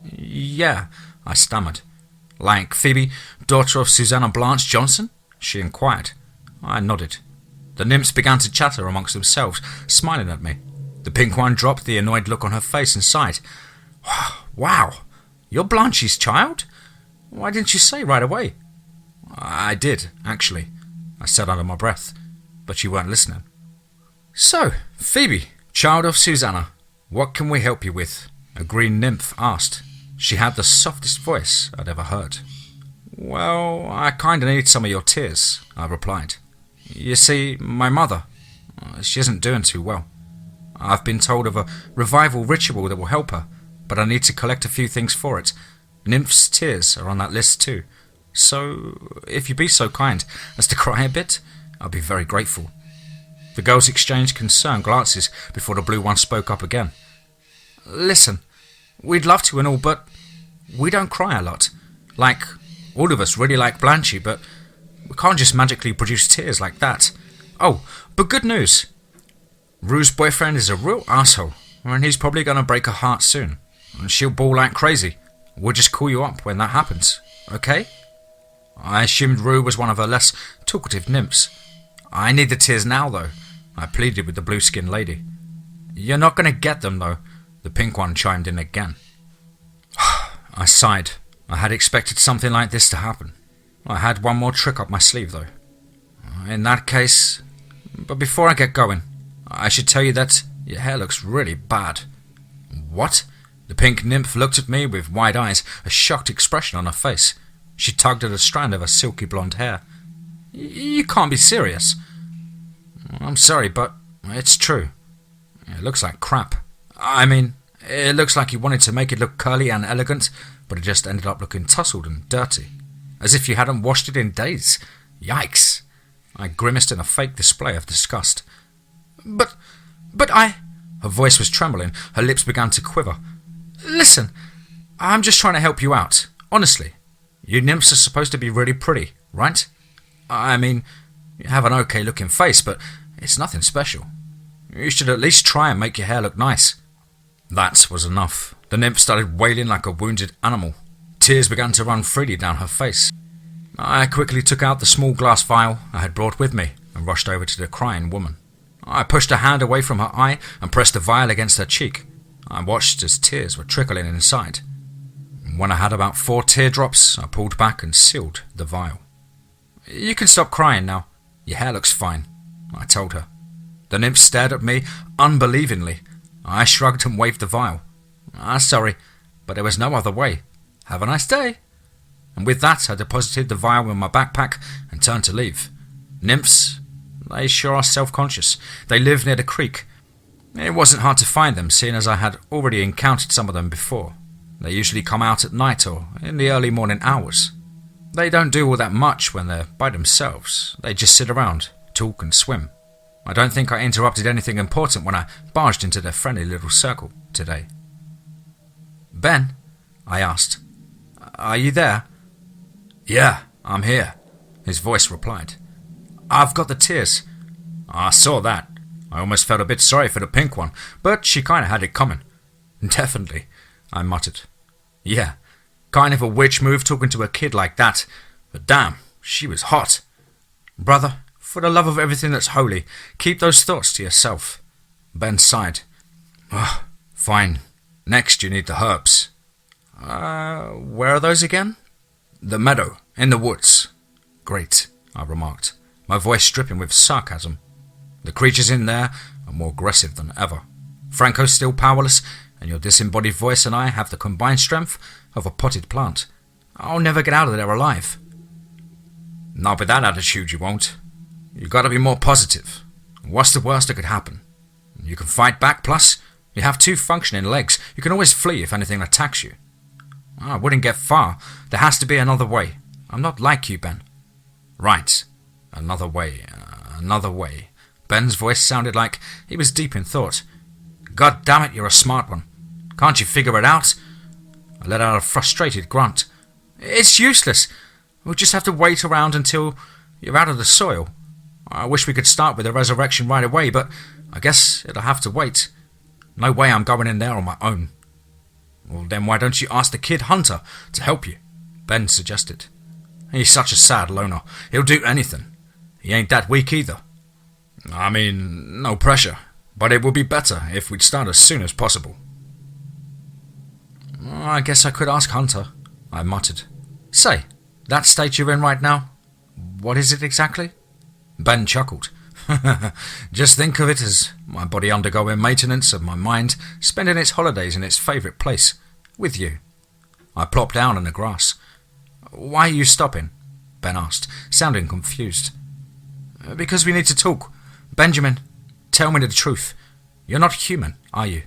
Speaker 1: Yeah, I stammered. Like Phoebe, daughter of Susanna Blanche Johnson? She inquired. I nodded. The nymphs began to chatter amongst themselves, smiling at me. The pink one dropped the annoyed look on her face and sighed. Wow, you're Blanche's child? Why didn't you say right away? I did, actually, I said under my breath, but you weren't listening. So, Phoebe, child of Susanna, what can we help you with? A green nymph asked. She had the softest voice I'd ever heard. Well, I kinda need some of your tears, I replied. You see, my mother, she isn't doing too well. I've been told of a revival ritual that will help her, but I need to collect a few things for it. Nymph's tears are on that list too. So, if you'd be so kind as to cry a bit, I'd be very grateful. The girls exchanged concerned glances before the blue one spoke up again. Listen, we'd love to and all, but we don't cry a lot. Like, all of us really like Blanche, but we can't just magically produce tears like that. Oh, but good news. Rue's boyfriend is a real asshole, and he's probably going to break her heart soon. And she'll bawl like crazy. We'll just call you up when that happens, okay? I assumed Rue was one of her less talkative nymphs. I need the tears now, though, I pleaded with the blue-skinned lady. You're not going to get them, though, the pink one chimed in again. I sighed. I had expected something like this to happen. I had one more trick up my sleeve, though. In that case... But before I get going, I should tell you that your hair looks really bad. What? The pink nymph looked at me with wide eyes, a shocked expression on her face. She tugged at a strand of her silky blonde hair. You can't be serious. I'm sorry, but it's true. It looks like crap. I mean, it looks like you wanted to make it look curly and elegant, but it just ended up looking tousled and dirty. As if you hadn't washed it in days. Yikes. I grimaced in a fake display of disgust. But I... Her voice was trembling. Her lips began to quiver. Listen, I'm just trying to help you out. Honestly. You nymphs are supposed to be really pretty, right? I mean, you have an okay-looking face, but it's nothing special. You should at least try and make your hair look nice. That was enough. The nymph started wailing like a wounded animal. Tears began to run freely down her face. I quickly took out the small glass vial I had brought with me and rushed over to the crying woman. I pushed her hand away from her eye and pressed the vial against her cheek. I watched as tears were trickling inside. When I had about 4 teardrops, I pulled back and sealed the vial. You can stop crying now. Your hair looks fine, I told her. The nymph stared at me unbelievingly. I shrugged and waved the vial. Sorry, but there was no other way. Have a nice day. And with that, I deposited the vial in my backpack and turned to leave. Nymphs, they sure are self-conscious. They live near the creek. It wasn't hard to find them, seeing as I had already encountered some of them before. They usually come out at night or in the early morning hours. They don't do all that much when they're by themselves. They just sit around, talk and swim. I don't think I interrupted anything important when I barged into their friendly little circle today. Ben, I asked, are you there? Yeah, I'm here, his voice replied. I've got the tears. I saw that. I almost felt a bit sorry for the pink one, but she kinda had it coming. Definitely, I muttered. Yeah, kind of a witch move talking to a kid like that, but damn, she was hot. Brother, for the love of everything that's holy, keep those thoughts to yourself. Ben sighed. Fine. Next you need the herbs. Where are those again? The meadow, in the woods. Great, I remarked, my voice dripping with sarcasm. The creatures in there are more aggressive than ever. Franco's still powerless, and your disembodied voice and I have the combined strength of a potted plant. I'll never get out of there alive. Not with that attitude, you won't. You gotta be more positive. What's the worst that could happen? You can fight back, plus you have 2 functioning legs. You can always flee if anything attacks you. I wouldn't get far. There has to be another way. I'm not like you, Ben. Right. Another way. Another way. Ben's voice sounded like he was deep in thought. God damn it, you're a smart one. Can't you figure it out? I let out a frustrated grunt. It's useless. We'll just have to wait around until you're out of the soil. I wish we could start with the resurrection right away, but I guess it'll have to wait. No way I'm going in there on my own. Well, then why don't you ask the kid Hunter to help you? Ben suggested. He's such a sad loner. He'll do anything. He ain't that weak either. I mean, no pressure, but it would be better if we'd start as soon as possible. I guess I could ask Hunter, I muttered. Say, that state you're in right now, what is it exactly? Ben chuckled. Just think of it as my body undergoing maintenance of my mind, spending its holidays in its favourite place, with you. I plopped down in the grass. Why are you stopping? Ben asked, sounding confused. Because we need to talk. Benjamin, tell me the truth. You're not human, are you?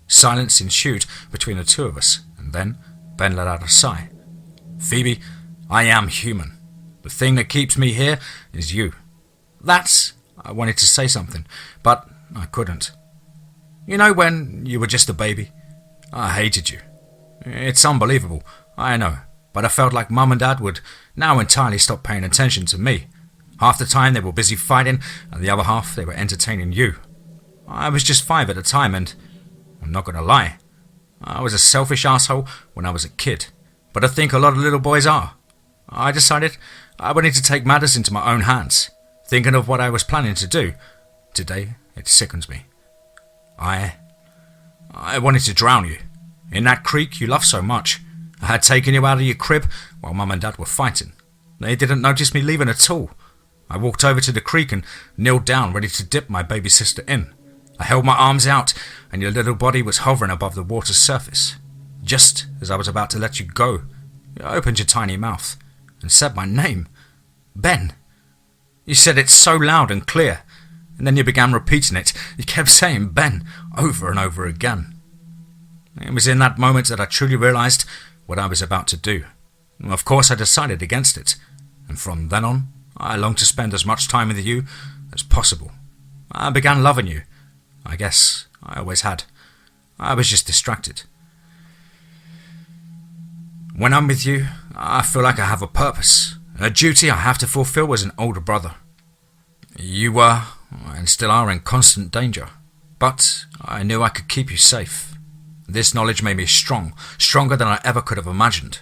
Speaker 1: Silence ensued between the 2 of us, and then Ben let out a sigh. Phoebe, I am human. The thing that keeps me here is you. I wanted to say something, but I couldn't. You know when you were just a baby? I hated you. It's unbelievable, I know, but I felt like Mum and Dad would now entirely stop paying attention to me. Half the time they were busy fighting, and the other half they were entertaining you. I was just 5 at the time, and I'm not going to lie. I was a selfish asshole when I was a kid, but I think a lot of little boys are. I decided I would need to take matters into my own hands. Thinking of what I was planning to do, today it sickens me. I wanted to drown you. In that creek you love so much. I had taken you out of your crib while Mum and Dad were fighting. They didn't notice me leaving at all. I walked over to the creek and kneeled down ready to dip my baby sister in. I held my arms out and your little body was hovering above the water's surface. Just as I was about to let you go, you opened your tiny mouth and said my name. Ben. You said it so loud and clear, and then you began repeating it. You kept saying Ben over and over again. It was in that moment that I truly realised what I was about to do. Of course I decided against it, and from then on, I longed to spend as much time with you as possible. I began loving you. I guess I always had. I was just distracted. When I'm with you, I feel like I have a purpose, a duty I have to fulfill as an older brother. You were, and still are, in constant danger, but I knew I could keep you safe. This knowledge made me strong, stronger than I ever could have imagined.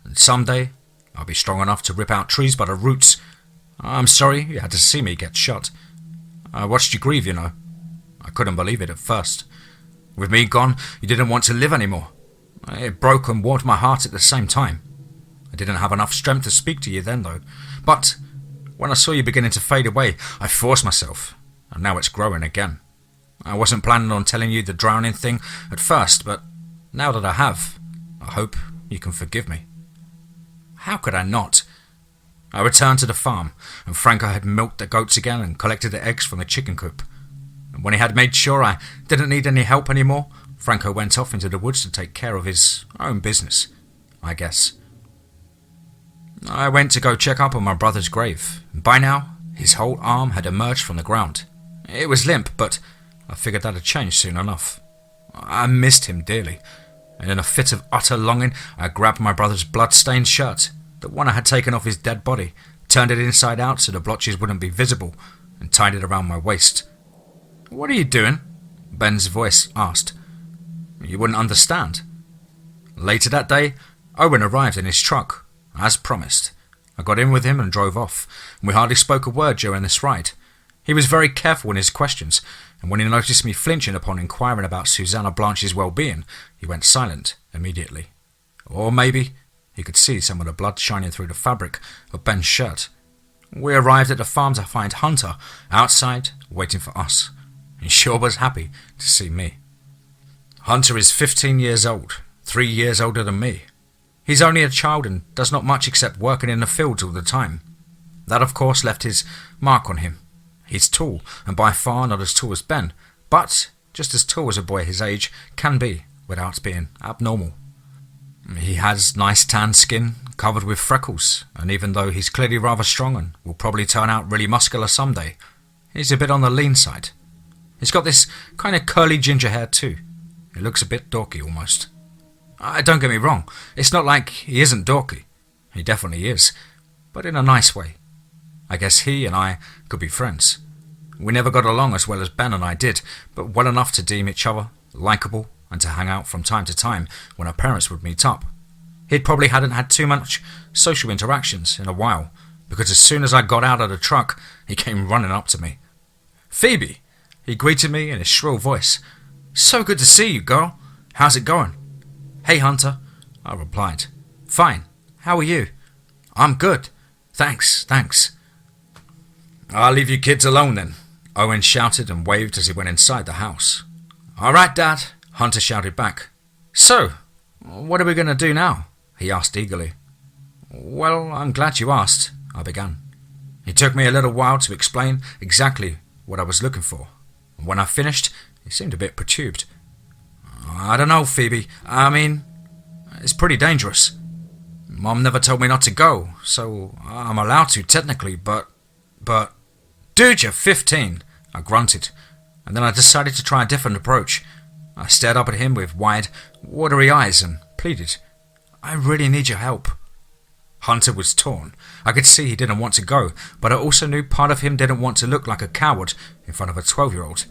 Speaker 1: And someday, I'll be strong enough to rip out trees by the roots. I'm sorry you had to see me get shot. I watched you grieve, you know. I couldn't believe it at first. With me gone, you didn't want to live anymore. It broke and warmed my heart at the same time. I didn't have enough strength to speak to you then, though. But when I saw you beginning to fade away, I forced myself, and now it's growing again. I wasn't planning on telling you the drowning thing at first, but now that I have, I hope you can forgive me. How could I not? I returned to the farm, and Franco had milked the goats again and collected the eggs from the chicken coop. And when he had made sure I didn't need any help anymore, Franco went off into the woods to take care of his own business, I guess. I went to go check up on my brother's grave. By now, his whole arm had emerged from the ground. It was limp, but I figured that'd change soon enough. I missed him dearly, and in a fit of utter longing, I grabbed my brother's blood-stained shirt, the one I had taken off his dead body, turned it inside out so the blotches wouldn't be visible, and tied it around my waist. What are you doing? Ben's voice asked. You wouldn't understand. Later that day, Owen arrived in his truck. As promised, I got in with him and drove off, and we hardly spoke a word during this ride. He was very careful in his questions, and when he noticed me flinching upon inquiring about Susanna Blanche's well-being, he went silent immediately. Or maybe he could see some of the blood shining through the fabric of Ben's shirt. We arrived at the farm to find Hunter outside waiting for us. He sure was happy to see me. Hunter is 15 years old, 3 years older than me. He's only a child and does not much except working in the fields all the time. That of course left his mark on him. He's tall, and by far not as tall as Ben, but just as tall as a boy his age can be without being abnormal. He has nice tan skin, covered with freckles, and even though he's clearly rather strong and will probably turn out really muscular someday, he's a bit on the lean side. He's got this kind of curly ginger hair too. He looks a bit dorky almost. Don't get me wrong, it's not like he isn't dorky. He definitely is, but in a nice way. I guess he and I could be friends. We never got along as well as Ben and I did, but well enough to deem each other likeable and to hang out from time to time when our parents would meet up. He'd probably hadn't had too much social interactions in a while, because as soon as I got out of the truck, he came running up to me. "Phoebe!" He greeted me in his shrill voice. "So good to see you, girl. How's it going?" "Hey, Hunter," I replied. "Fine. How are you?" "I'm good. Thanks. "I'll leave you kids alone then," Owen shouted and waved as he went inside the house. "All right, Dad," Hunter shouted back. "So, what are we going to do now?" he asked eagerly. "Well, I'm glad you asked," I began. It took me a little while to explain exactly what I was looking for. When I finished, he seemed a bit perturbed. "I don't know, Phoebe. I mean, it's pretty dangerous. Mom never told me not to go, so I'm allowed to technically, but... Dude, you're 15, I grunted, and then I decided to try a different approach. I stared up at him with wide, watery eyes and pleaded, "I really need your help." Hunter was torn. I could see he didn't want to go, but I also knew part of him didn't want to look like a coward in front of a 12-year-old.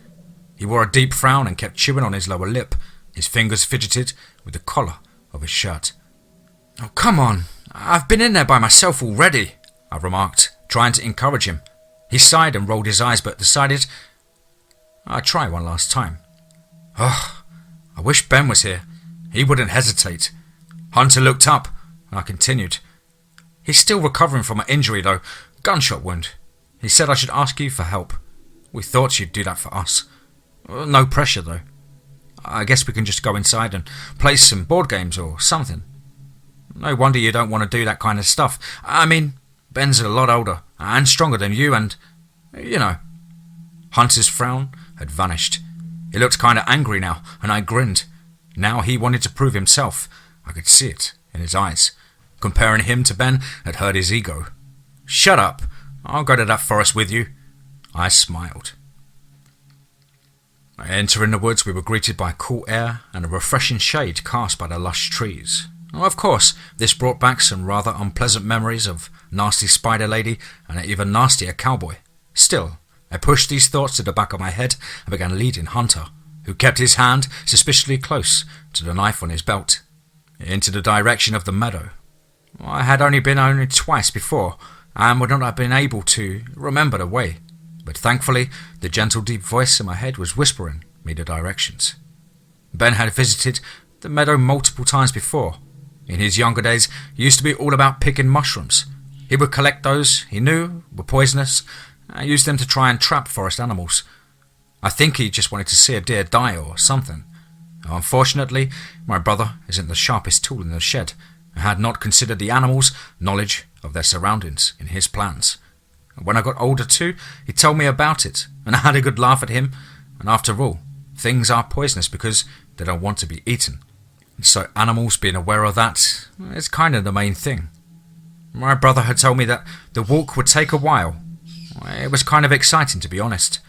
Speaker 1: He wore a deep frown and kept chewing on his lower lip. His fingers fidgeted with the collar of his shirt. "Oh, come on. I've been in there by myself already," I remarked, trying to encourage him. He sighed and rolled his eyes, but decided I'd try one last time. "Oh, I wish Ben was here. He wouldn't hesitate." Hunter looked up, and I continued. "He's still recovering from an injury, though. Gunshot wound. He said I should ask you for help. We thought you'd do that for us. No pressure, though. I guess we can just go inside and play some board games or something. No wonder you don't want to do that kind of stuff. I mean, Ben's a lot older and stronger than you and, you know." Hunter's frown had vanished. He looked kind of angry now, and I grinned. Now he wanted to prove himself. I could see it in his eyes. Comparing him to Ben had hurt his ego. "Shut up. I'll go to that forest with you." I smiled. Entering the woods, we were greeted by cool air and a refreshing shade cast by the lush trees. Of course, this brought back some rather unpleasant memories of nasty spider lady and an even nastier cowboy. Still, I pushed these thoughts to the back of my head and began leading Hunter, who kept his hand suspiciously close to the knife on his belt, into the direction of the meadow. I had only been twice before and would not have been able to remember the way, but thankfully the gentle deep voice in my head was whispering me the directions. Ben had visited the meadow multiple times before. In his younger days, he used to be all about picking mushrooms. He would collect those he knew were poisonous and use them to try and trap forest animals. I think he just wanted to see a deer die or something. Unfortunately, my brother isn't the sharpest tool in the shed and had not considered the animals' knowledge of their surroundings in his plans. When I got older too, he told me about it, and I had a good laugh at him, and after all, things are poisonous because they don't want to be eaten. So animals being aware of that is kind of the main thing. My brother had told me that the walk would take a while. It was kind of exciting, to be honest.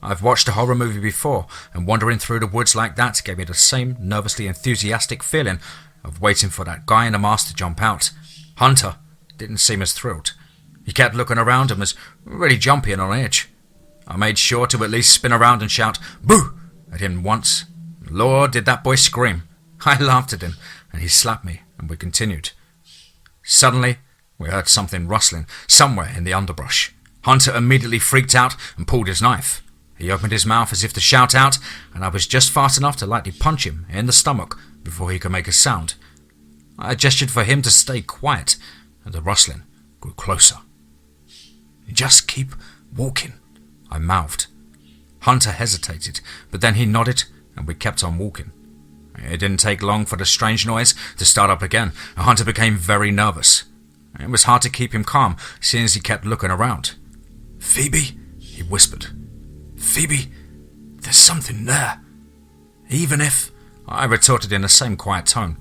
Speaker 1: I've watched a horror movie before, and wandering through the woods like that gave me the same nervously enthusiastic feeling of waiting for that guy in a mask to jump out. Hunter didn't seem as thrilled. He kept looking around and was really jumpy and on edge. I made sure to at least spin around and shout "Boo!" at him once. Lord, did that boy scream. I laughed at him, and he slapped me, and we continued. Suddenly, we heard something rustling somewhere in the underbrush. Hunter immediately freaked out and pulled his knife. He opened his mouth as if to shout out, and I was just fast enough to lightly punch him in the stomach before he could make a sound. I gestured for him to stay quiet, and the rustling grew closer. "Just keep walking," I mouthed. Hunter hesitated, but then he nodded, and we kept on walking. It didn't take long for the strange noise to start up again, and Hunter became very nervous. It was hard to keep him calm, seeing as he kept looking around.
Speaker 2: "Phoebe," he whispered. "Phoebe, there's something there. Even if,"
Speaker 1: I retorted in the same quiet tone,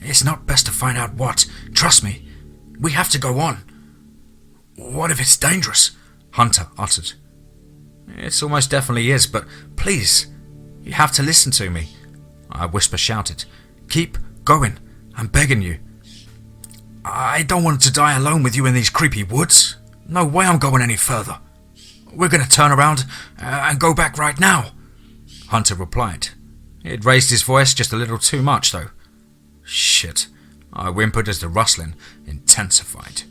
Speaker 2: "it's not best to find out what. Trust me. We have to go on." "What if it's dangerous?"
Speaker 1: Hunter uttered. "It almost definitely is, but please, you have to listen to me," I shouted. "Keep going. I'm begging you."
Speaker 2: "I don't want to die alone with you in these creepy woods. No way I'm going any further. We're going to turn around and go back right now,"
Speaker 1: Hunter replied. He had raised his voice just a little too much, though. "Shit," I whimpered as the rustling intensified.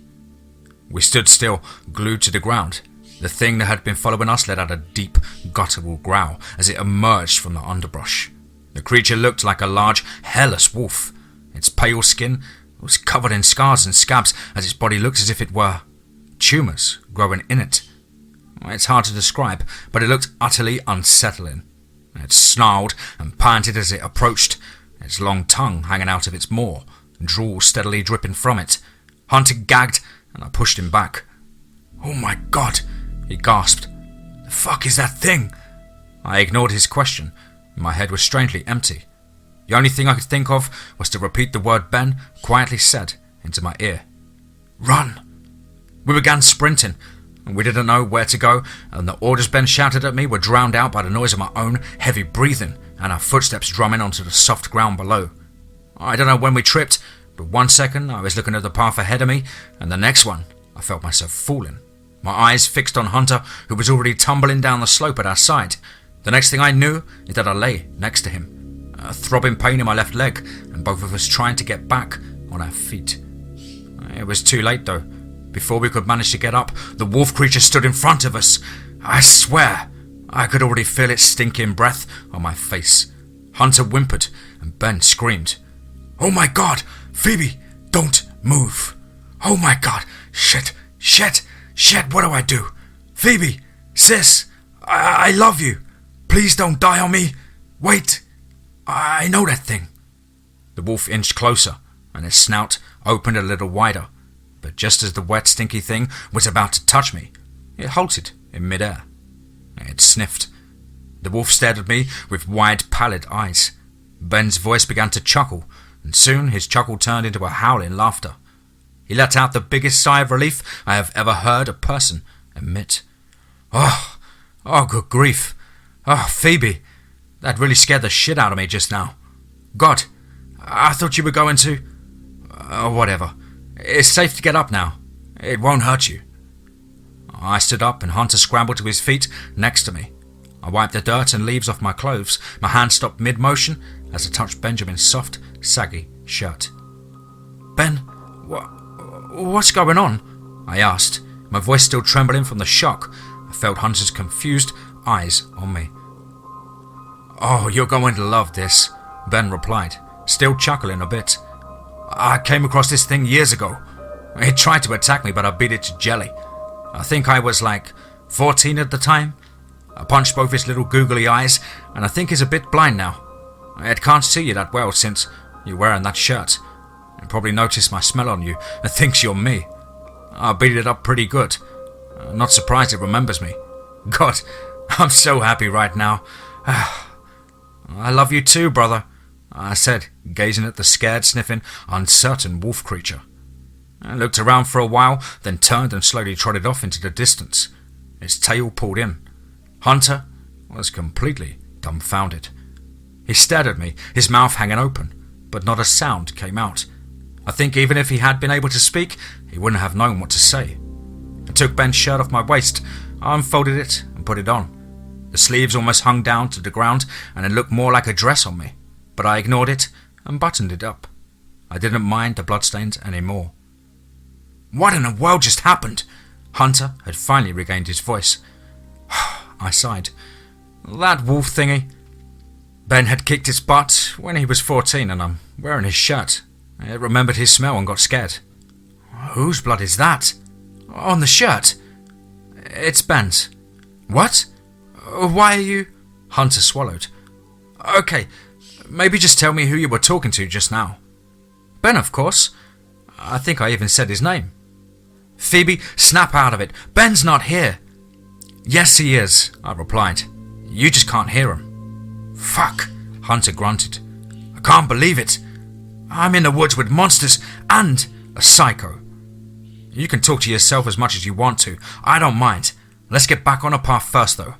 Speaker 1: We stood still, glued to the ground. The thing that had been following us let out a deep, guttural growl as it emerged from the underbrush. The creature looked like a large, hairless wolf. Its pale skin was covered in scars and scabs as its body looked as if it were tumours growing in it. It's hard to describe, but it looked utterly unsettling. It snarled and panted as it approached, its long tongue hanging out of its maw, drool steadily dripping from it. Hunter gagged, and I pushed him back.
Speaker 2: "Oh my God,"
Speaker 1: he gasped.
Speaker 2: "The fuck is that thing?"
Speaker 1: I ignored his question. My head was strangely empty. The only thing I could think of was to repeat the word Ben quietly said into my ear.
Speaker 2: "Run!"
Speaker 1: We began sprinting, and we didn't know where to go, and the orders Ben shouted at me were drowned out by the noise of my own heavy breathing and our footsteps drumming onto the soft ground below. I don't know when we tripped, but one second I was looking at the path ahead of me, and the next one I felt myself falling. My eyes fixed on Hunter, who was already tumbling down the slope at our side. The next thing I knew is that I lay next to him, a throbbing pain in my left leg, and both of us trying to get back on our feet. It was too late, though. Before we could manage to get up, the wolf creature stood in front of us. I swear, I could already feel its stinking breath on my face. Hunter whimpered, and Ben screamed. "Oh my God! Phoebe, don't move! Oh my God! Shit! What do I do? Phoebe! Sis! I love you! Please don't die on me! Wait! I know that thing!" The wolf inched closer, and its snout opened a little wider. But just as the wet, stinky thing was about to touch me, it halted in midair. It sniffed. The wolf stared at me with wide, pallid eyes. Ben's voice began to chuckle, and soon his chuckle turned into a howling laughter. He let out the biggest sigh of relief I have ever heard a person emit. Oh, good grief. Oh, Phoebe, that really scared the shit out of me just now. God, I thought you were going to... whatever. It's safe to get up now. It won't hurt you." I stood up and Hunter scrambled to his feet next to me. I wiped the dirt and leaves off my clothes. My hand stopped mid-motion as I touched Benjamin's soft, saggy shirt. "Ben, what's going on?" I asked, my voice still trembling from the shock. I felt Hunter's confused eyes on me. "Oh, you're going to love this," Ben replied, still chuckling a bit. "I came across this thing years ago. It tried to attack me, but I beat it to jelly. I think I was like 14 at the time. I punched both its little googly eyes, and I think it's a bit blind now. It can't see you that well since you're wearing that shirt. It probably noticed my smell on you and thinks you're me. I beat it up pretty good. I'm not surprised it remembers me. God, I'm so happy right now. I love you too, brother," I said, gazing at the scared, sniffing, uncertain wolf creature. I looked around for a while, then turned and slowly trotted off into the distance. Its tail pulled in. Hunter was completely dumbfounded. He stared at me, his mouth hanging open, but not a sound came out. I think even if he had been able to speak, he wouldn't have known what to say. I took Ben's shirt off my waist, I unfolded it and put it on. The sleeves almost hung down to the ground, and it looked more like a dress on me. But I ignored it and buttoned it up. I didn't mind the bloodstains anymore. "What in the world just happened?" Hunter had finally regained his voice. I sighed. "That wolf thingy. Ben had kicked its butt when he was 14 and I'm wearing his shirt. It remembered his smell and got scared." "Whose blood is that? On the shirt?" "It's Ben's." "What? Why are you..." Hunter swallowed. "Okay, maybe just tell me who you were talking to just now." "Ben, of course.
Speaker 2: I think I even said his name. Phoebe, snap out of it. Ben's not here. Yes, he is, I replied. You just can't hear him. Fuck, Hunter grunted. I can't believe it. I'm in the woods with monsters and a psycho. You can talk to yourself as much as you want to. I don't mind. Let's get back on a path first, though.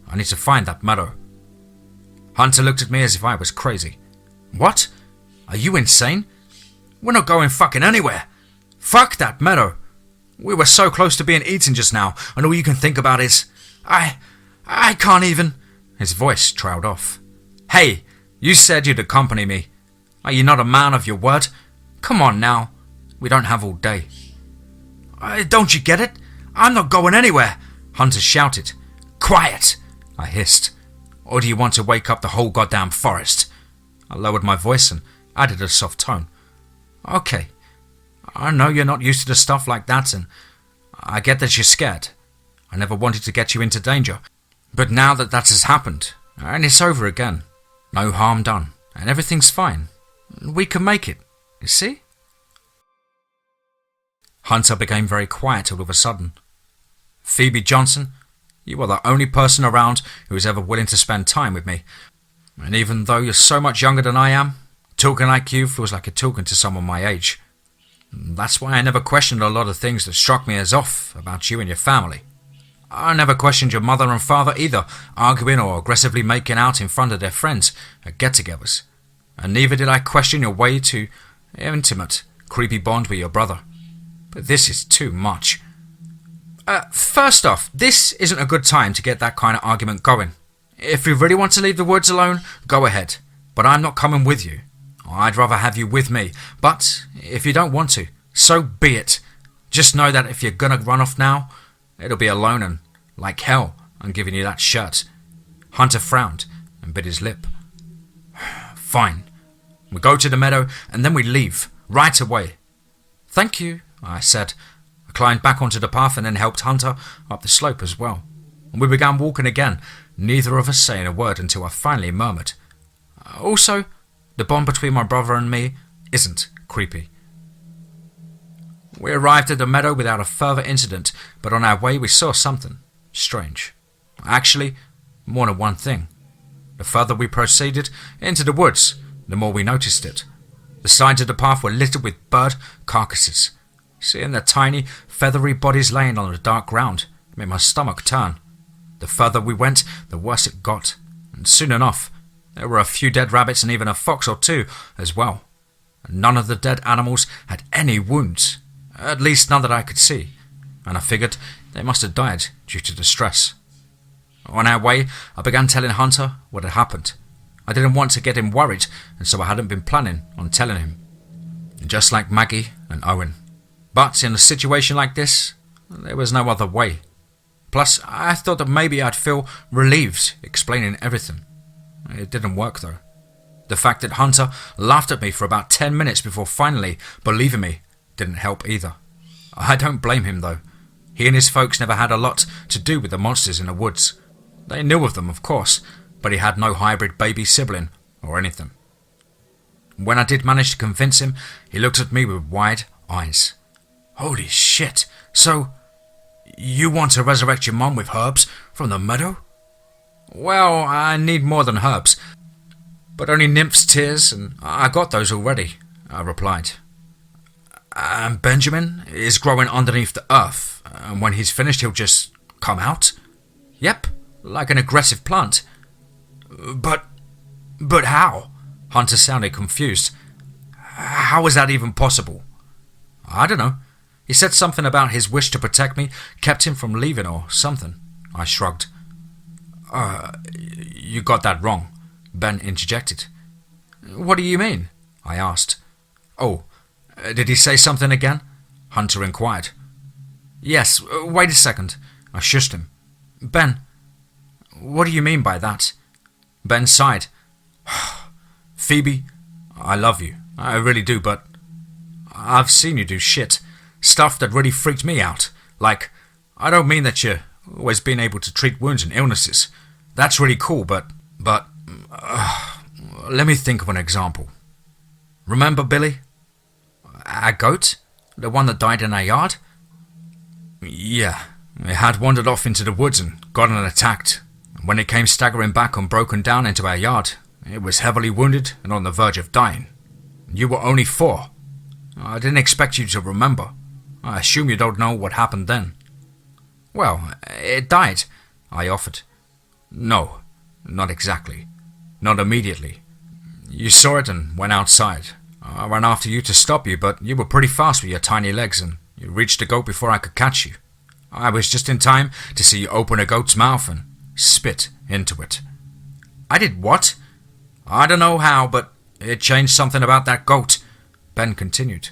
Speaker 2: I need to find that meadow. Hunter looked at me as if I was crazy. What? Are you insane? We're not going fucking anywhere. Fuck that meadow. We were so close to being eaten just now, and all you can think about is... I can't even... His voice trailed off. Hey, you said you'd accompany me. Are you not a man of your word? Come on now. We don't have all day. Don't you get it? I'm not going anywhere, Hunter shouted. Quiet, I hissed. Or do you want to wake up the whole goddamn forest? I lowered my voice and added a soft tone. Okay, I know you're not used to stuff like that, and I get that you're scared. I never wanted to get you into danger. But now that has happened, and it's over again, no harm done, and everything's fine. We can make it, you see? Hunter became very quiet all of a sudden. Phoebe Johnson, you are the only person around who is ever willing to spend time with me. And even though you're so much younger than I am, talking like you feels like you're talking to someone my age. That's why I never questioned a lot of things that struck me as off about you and your family. I never questioned your mother and father either, arguing or aggressively making out in front of their friends at get-togethers. And neither did I question your way too intimate, creepy bond with your brother. But this is too much. First off, this isn't a good time to get that kind of argument going. If you really want to leave the woods alone, go ahead. But I'm not coming with you. I'd rather have you with me. But if you don't want to, so be it. Just know that if you're gonna run off now, it'll be alone and, like hell, I'm giving you that shirt. Hunter frowned and bit his lip. Fine. We go to the meadow and then we leave, right away. Thank you, I said. I climbed back onto the path and then helped Hunter up the slope as well. And we began walking again, neither of us saying a word until I finally murmured. Also, the bond between my brother and me isn't creepy. We arrived at the meadow without a further incident, but on our way we saw something strange. Actually, more than one thing. The further we proceeded into the woods, the more we noticed it. The sides of the path were littered with bird carcasses. Seeing their tiny, feathery bodies laying on the dark ground made my stomach turn. The further we went, the worse it got, and soon enough, there were a few dead rabbits and even a fox or two as well. And none of the dead animals had any wounds, at least none that I could see, and I figured they must have died due to the stress. On our way, I began telling Hunter what had happened. I didn't want to get him worried, and so I hadn't been planning on telling him. Just like Maggie and Owen. But in a situation like this, there was no other way. Plus, I thought that maybe I'd feel relieved explaining everything. It didn't work though. The fact that Hunter laughed at me for about 10 minutes before finally believing me didn't help either. I don't blame him though. He and his folks never had a lot to do with the monsters in the woods. They knew of them, of course, but he had no hybrid baby sibling or anything. When I did manage to convince him, he looked at me with wide eyes. Holy shit, so you want to resurrect your mum with herbs from the meadow? Well, I need more than herbs, but only nymph's tears, and I got those already, I replied. And Benjamin is growing underneath the earth, and when he's finished he'll just come out? Yep, like an aggressive plant. But how? Hunter sounded confused. How is that even possible? I don't know. He said something about his wish to protect me kept him from leaving or something. I shrugged. You got that wrong, Ben interjected. What do you mean? I asked. Oh, did he say something again? Hunter inquired. Yes, wait a second. I shushed him. Ben, what do you mean by that? Ben sighed. Phoebe, I love you. I really do, but I've seen you do shit. Stuff that really freaked me out. Like, I don't mean that you've always been able to treat wounds and illnesses. That's really cool, but let me think of an example. Remember Billy? Our goat? The one that died in our yard?
Speaker 1: Yeah, it had wandered off into the woods and gotten attacked. When it came staggering back and broken down into our yard, it was heavily wounded and on the verge of dying. You were only 4. I didn't expect you to remember. I assume you don't know what happened then.
Speaker 2: Well, it died, I offered.
Speaker 1: No, not exactly. Not immediately. You saw it and went outside. I ran after you to stop you, but you were pretty fast with your tiny legs and you reached the goat before I could catch you. I was just in time to see you open a goat's mouth and spit into it.
Speaker 2: I did what?
Speaker 1: I don't know how, but it changed something about that goat, Ben continued.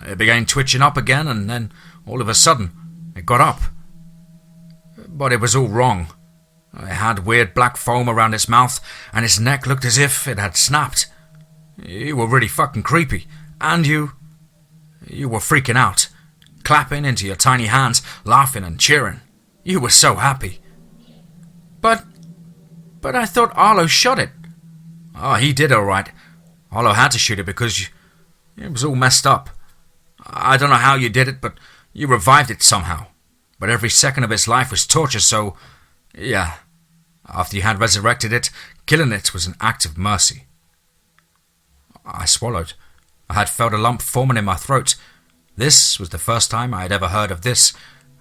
Speaker 1: It began twitching up again and then, all of a sudden, it got up. But it was all wrong. It had weird black foam around its mouth and its neck looked as if it had snapped. You were really fucking creepy. And you were freaking out, clapping into your tiny hands, laughing and cheering. You were so happy.
Speaker 2: But I thought Arlo shot it.
Speaker 1: Oh, he did all right. Arlo had to shoot it because it was all messed up. I don't know how you did it, but you revived it somehow. But every second of its life was torture, so, yeah. After you had resurrected it, killing it was an act of mercy. I swallowed. I had felt a lump forming in my throat. This was the first time I had ever heard of this.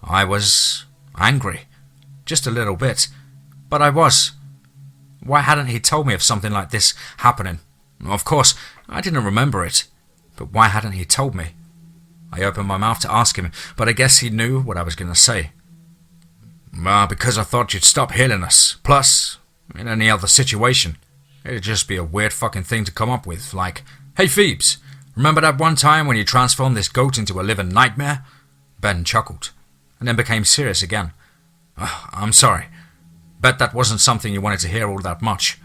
Speaker 1: I was angry. Just a little bit. But I was. Why hadn't he told me of something like this happening? Of course, I didn't remember it. But why hadn't he told me? I opened my mouth to ask him, but I guess he knew what I was going to say. Because I thought you'd stop healing us. Plus, in any other situation, it'd just be a weird fucking thing to come up with, like, "Hey Phoebes, remember that one time when you transformed this goat into a living nightmare?" Ben chuckled, and then became serious again. I'm sorry. Bet that wasn't something you wanted to hear all that much.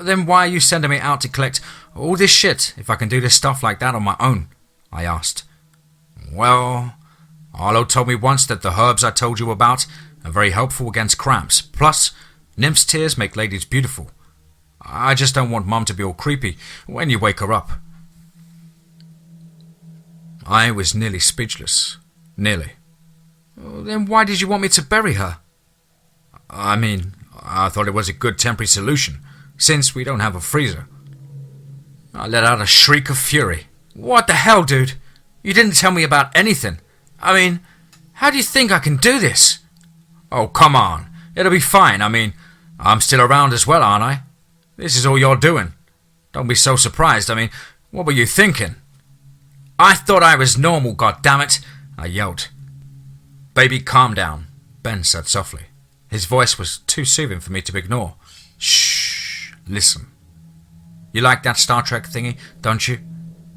Speaker 2: Then why are you sending me out to collect all this shit if I can do this stuff like that on my own? I asked.
Speaker 1: Well, Arlo told me once that the herbs I told you about are very helpful against cramps. Plus, nymph's tears make ladies beautiful. I just don't want Mum to be all creepy when you wake her up. I was nearly speechless. Nearly.
Speaker 2: Then why did you want me to bury her?
Speaker 1: I mean, I thought it was a good temporary solution, since we don't have a freezer. I let out a shriek of fury.
Speaker 2: What the hell, dude? You didn't tell me about anything. I mean, how do you think I can do this?
Speaker 1: Oh, come on. It'll be fine. I mean, I'm still around as well, aren't I? This is all you're doing. Don't be so surprised. I mean, what were you thinking?
Speaker 2: I thought I was normal, goddammit,
Speaker 1: I yelled. Baby, calm down, Ben said softly. His voice was too soothing for me to ignore. Shh, listen. You like that Star Trek thingy, don't you?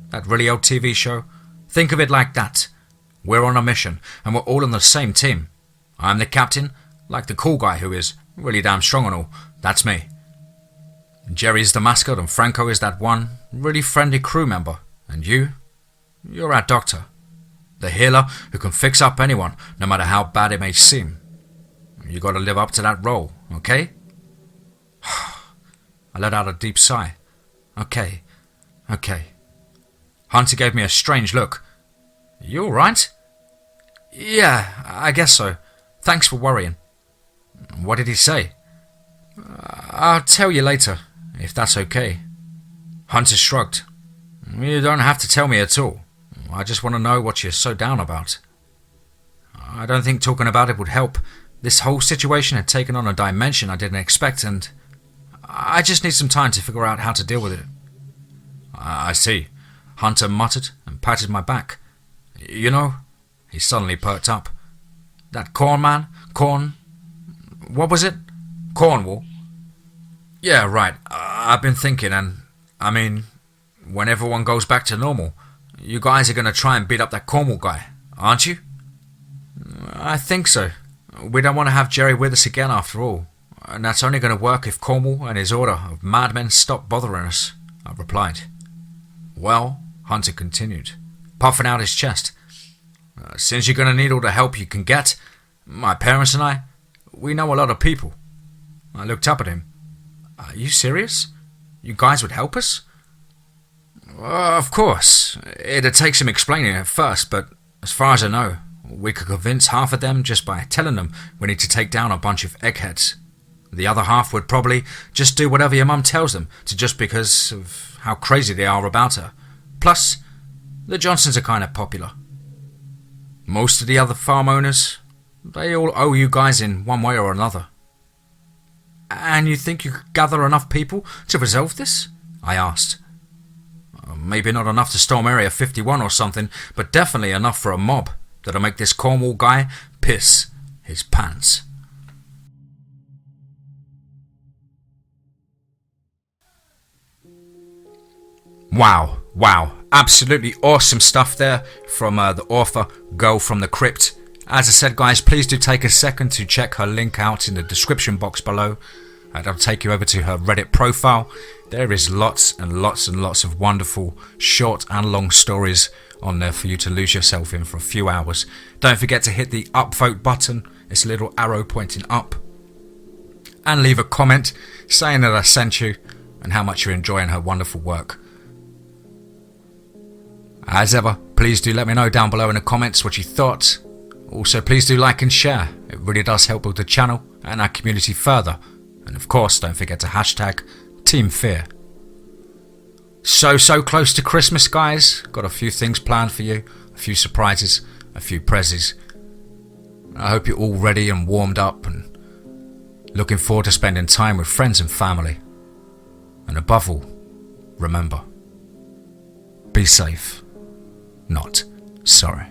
Speaker 1: That really old TV show? Think of it like that. We're on a mission, and we're all on the same team. I'm the captain, like the cool guy who is really damn strong and all. That's me. Jerry's the mascot, and Franco is that one really friendly crew member. And you're our doctor. The healer who can fix up anyone, no matter how bad it may seem. You gotta live up to that role, okay? I let out a deep sigh. Okay. Hunter gave me a strange look. You alright?
Speaker 2: Yeah, I guess so. Thanks for worrying.
Speaker 1: What did he say?
Speaker 2: I'll tell you later, if that's okay.
Speaker 1: Hunter shrugged. You don't have to tell me at all. I just want to know what you're so down about. I don't think talking about it would help. This whole situation had taken on a dimension I didn't expect, and I just need some time to figure out how to deal with it. I see. Hunter muttered and patted my back. You know, he suddenly perked up. That corn man? What was it? Cornwall? Yeah, right. I've been thinking, and I mean, when everyone goes back to normal, you guys are going to try and beat up that Cornwall guy, aren't you?
Speaker 2: I think so. We don't want to have Jerry with us again after all, and that's only going to work if Cornwall and his order of madmen stop bothering us, I replied.
Speaker 1: Well, Hunter continued, puffing out his chest. Since you're going to need all the help you can get, my parents and I, we know a lot of people. I looked up at him. Are you serious? You guys would help us?
Speaker 2: Of course. It'd take some explaining at first, but as far as I know, we could convince half of them just by telling them we need to take down a bunch of eggheads. The other half would probably just do whatever your mum tells them to, just because of how crazy they are about her. Plus, the Johnsons are kind of popular. Most of the other farm owners, they all owe you guys in one way or another. And you think you could gather enough people to resolve this? I asked. Maybe not enough to storm Area 51 or something, but definitely enough for a mob that'll make this Cornwall guy piss his pants. Wow, absolutely awesome stuff there from the author, Girl from the Crypt. As I said, guys, please do take a second to check her link out in the description box below. And I'll take you over to her Reddit profile. There is lots and lots and lots of wonderful short and long stories on there for you to lose yourself in for a few hours. Don't forget to hit the upvote button. It's a little arrow pointing up. And leave a comment saying that I sent you and how much you're enjoying her wonderful work. As ever, please do let me know down below in the comments what you thought. Also, please do like and share. It really does help build the channel and our community further. And of course, don't forget to hashtag TeamFEAR. So close to Christmas, guys. Got a few things planned for you. A few surprises, a few prezzies. I hope you're all ready and warmed up and looking forward to spending time with friends and family. And above all, remember, be safe, not sorry.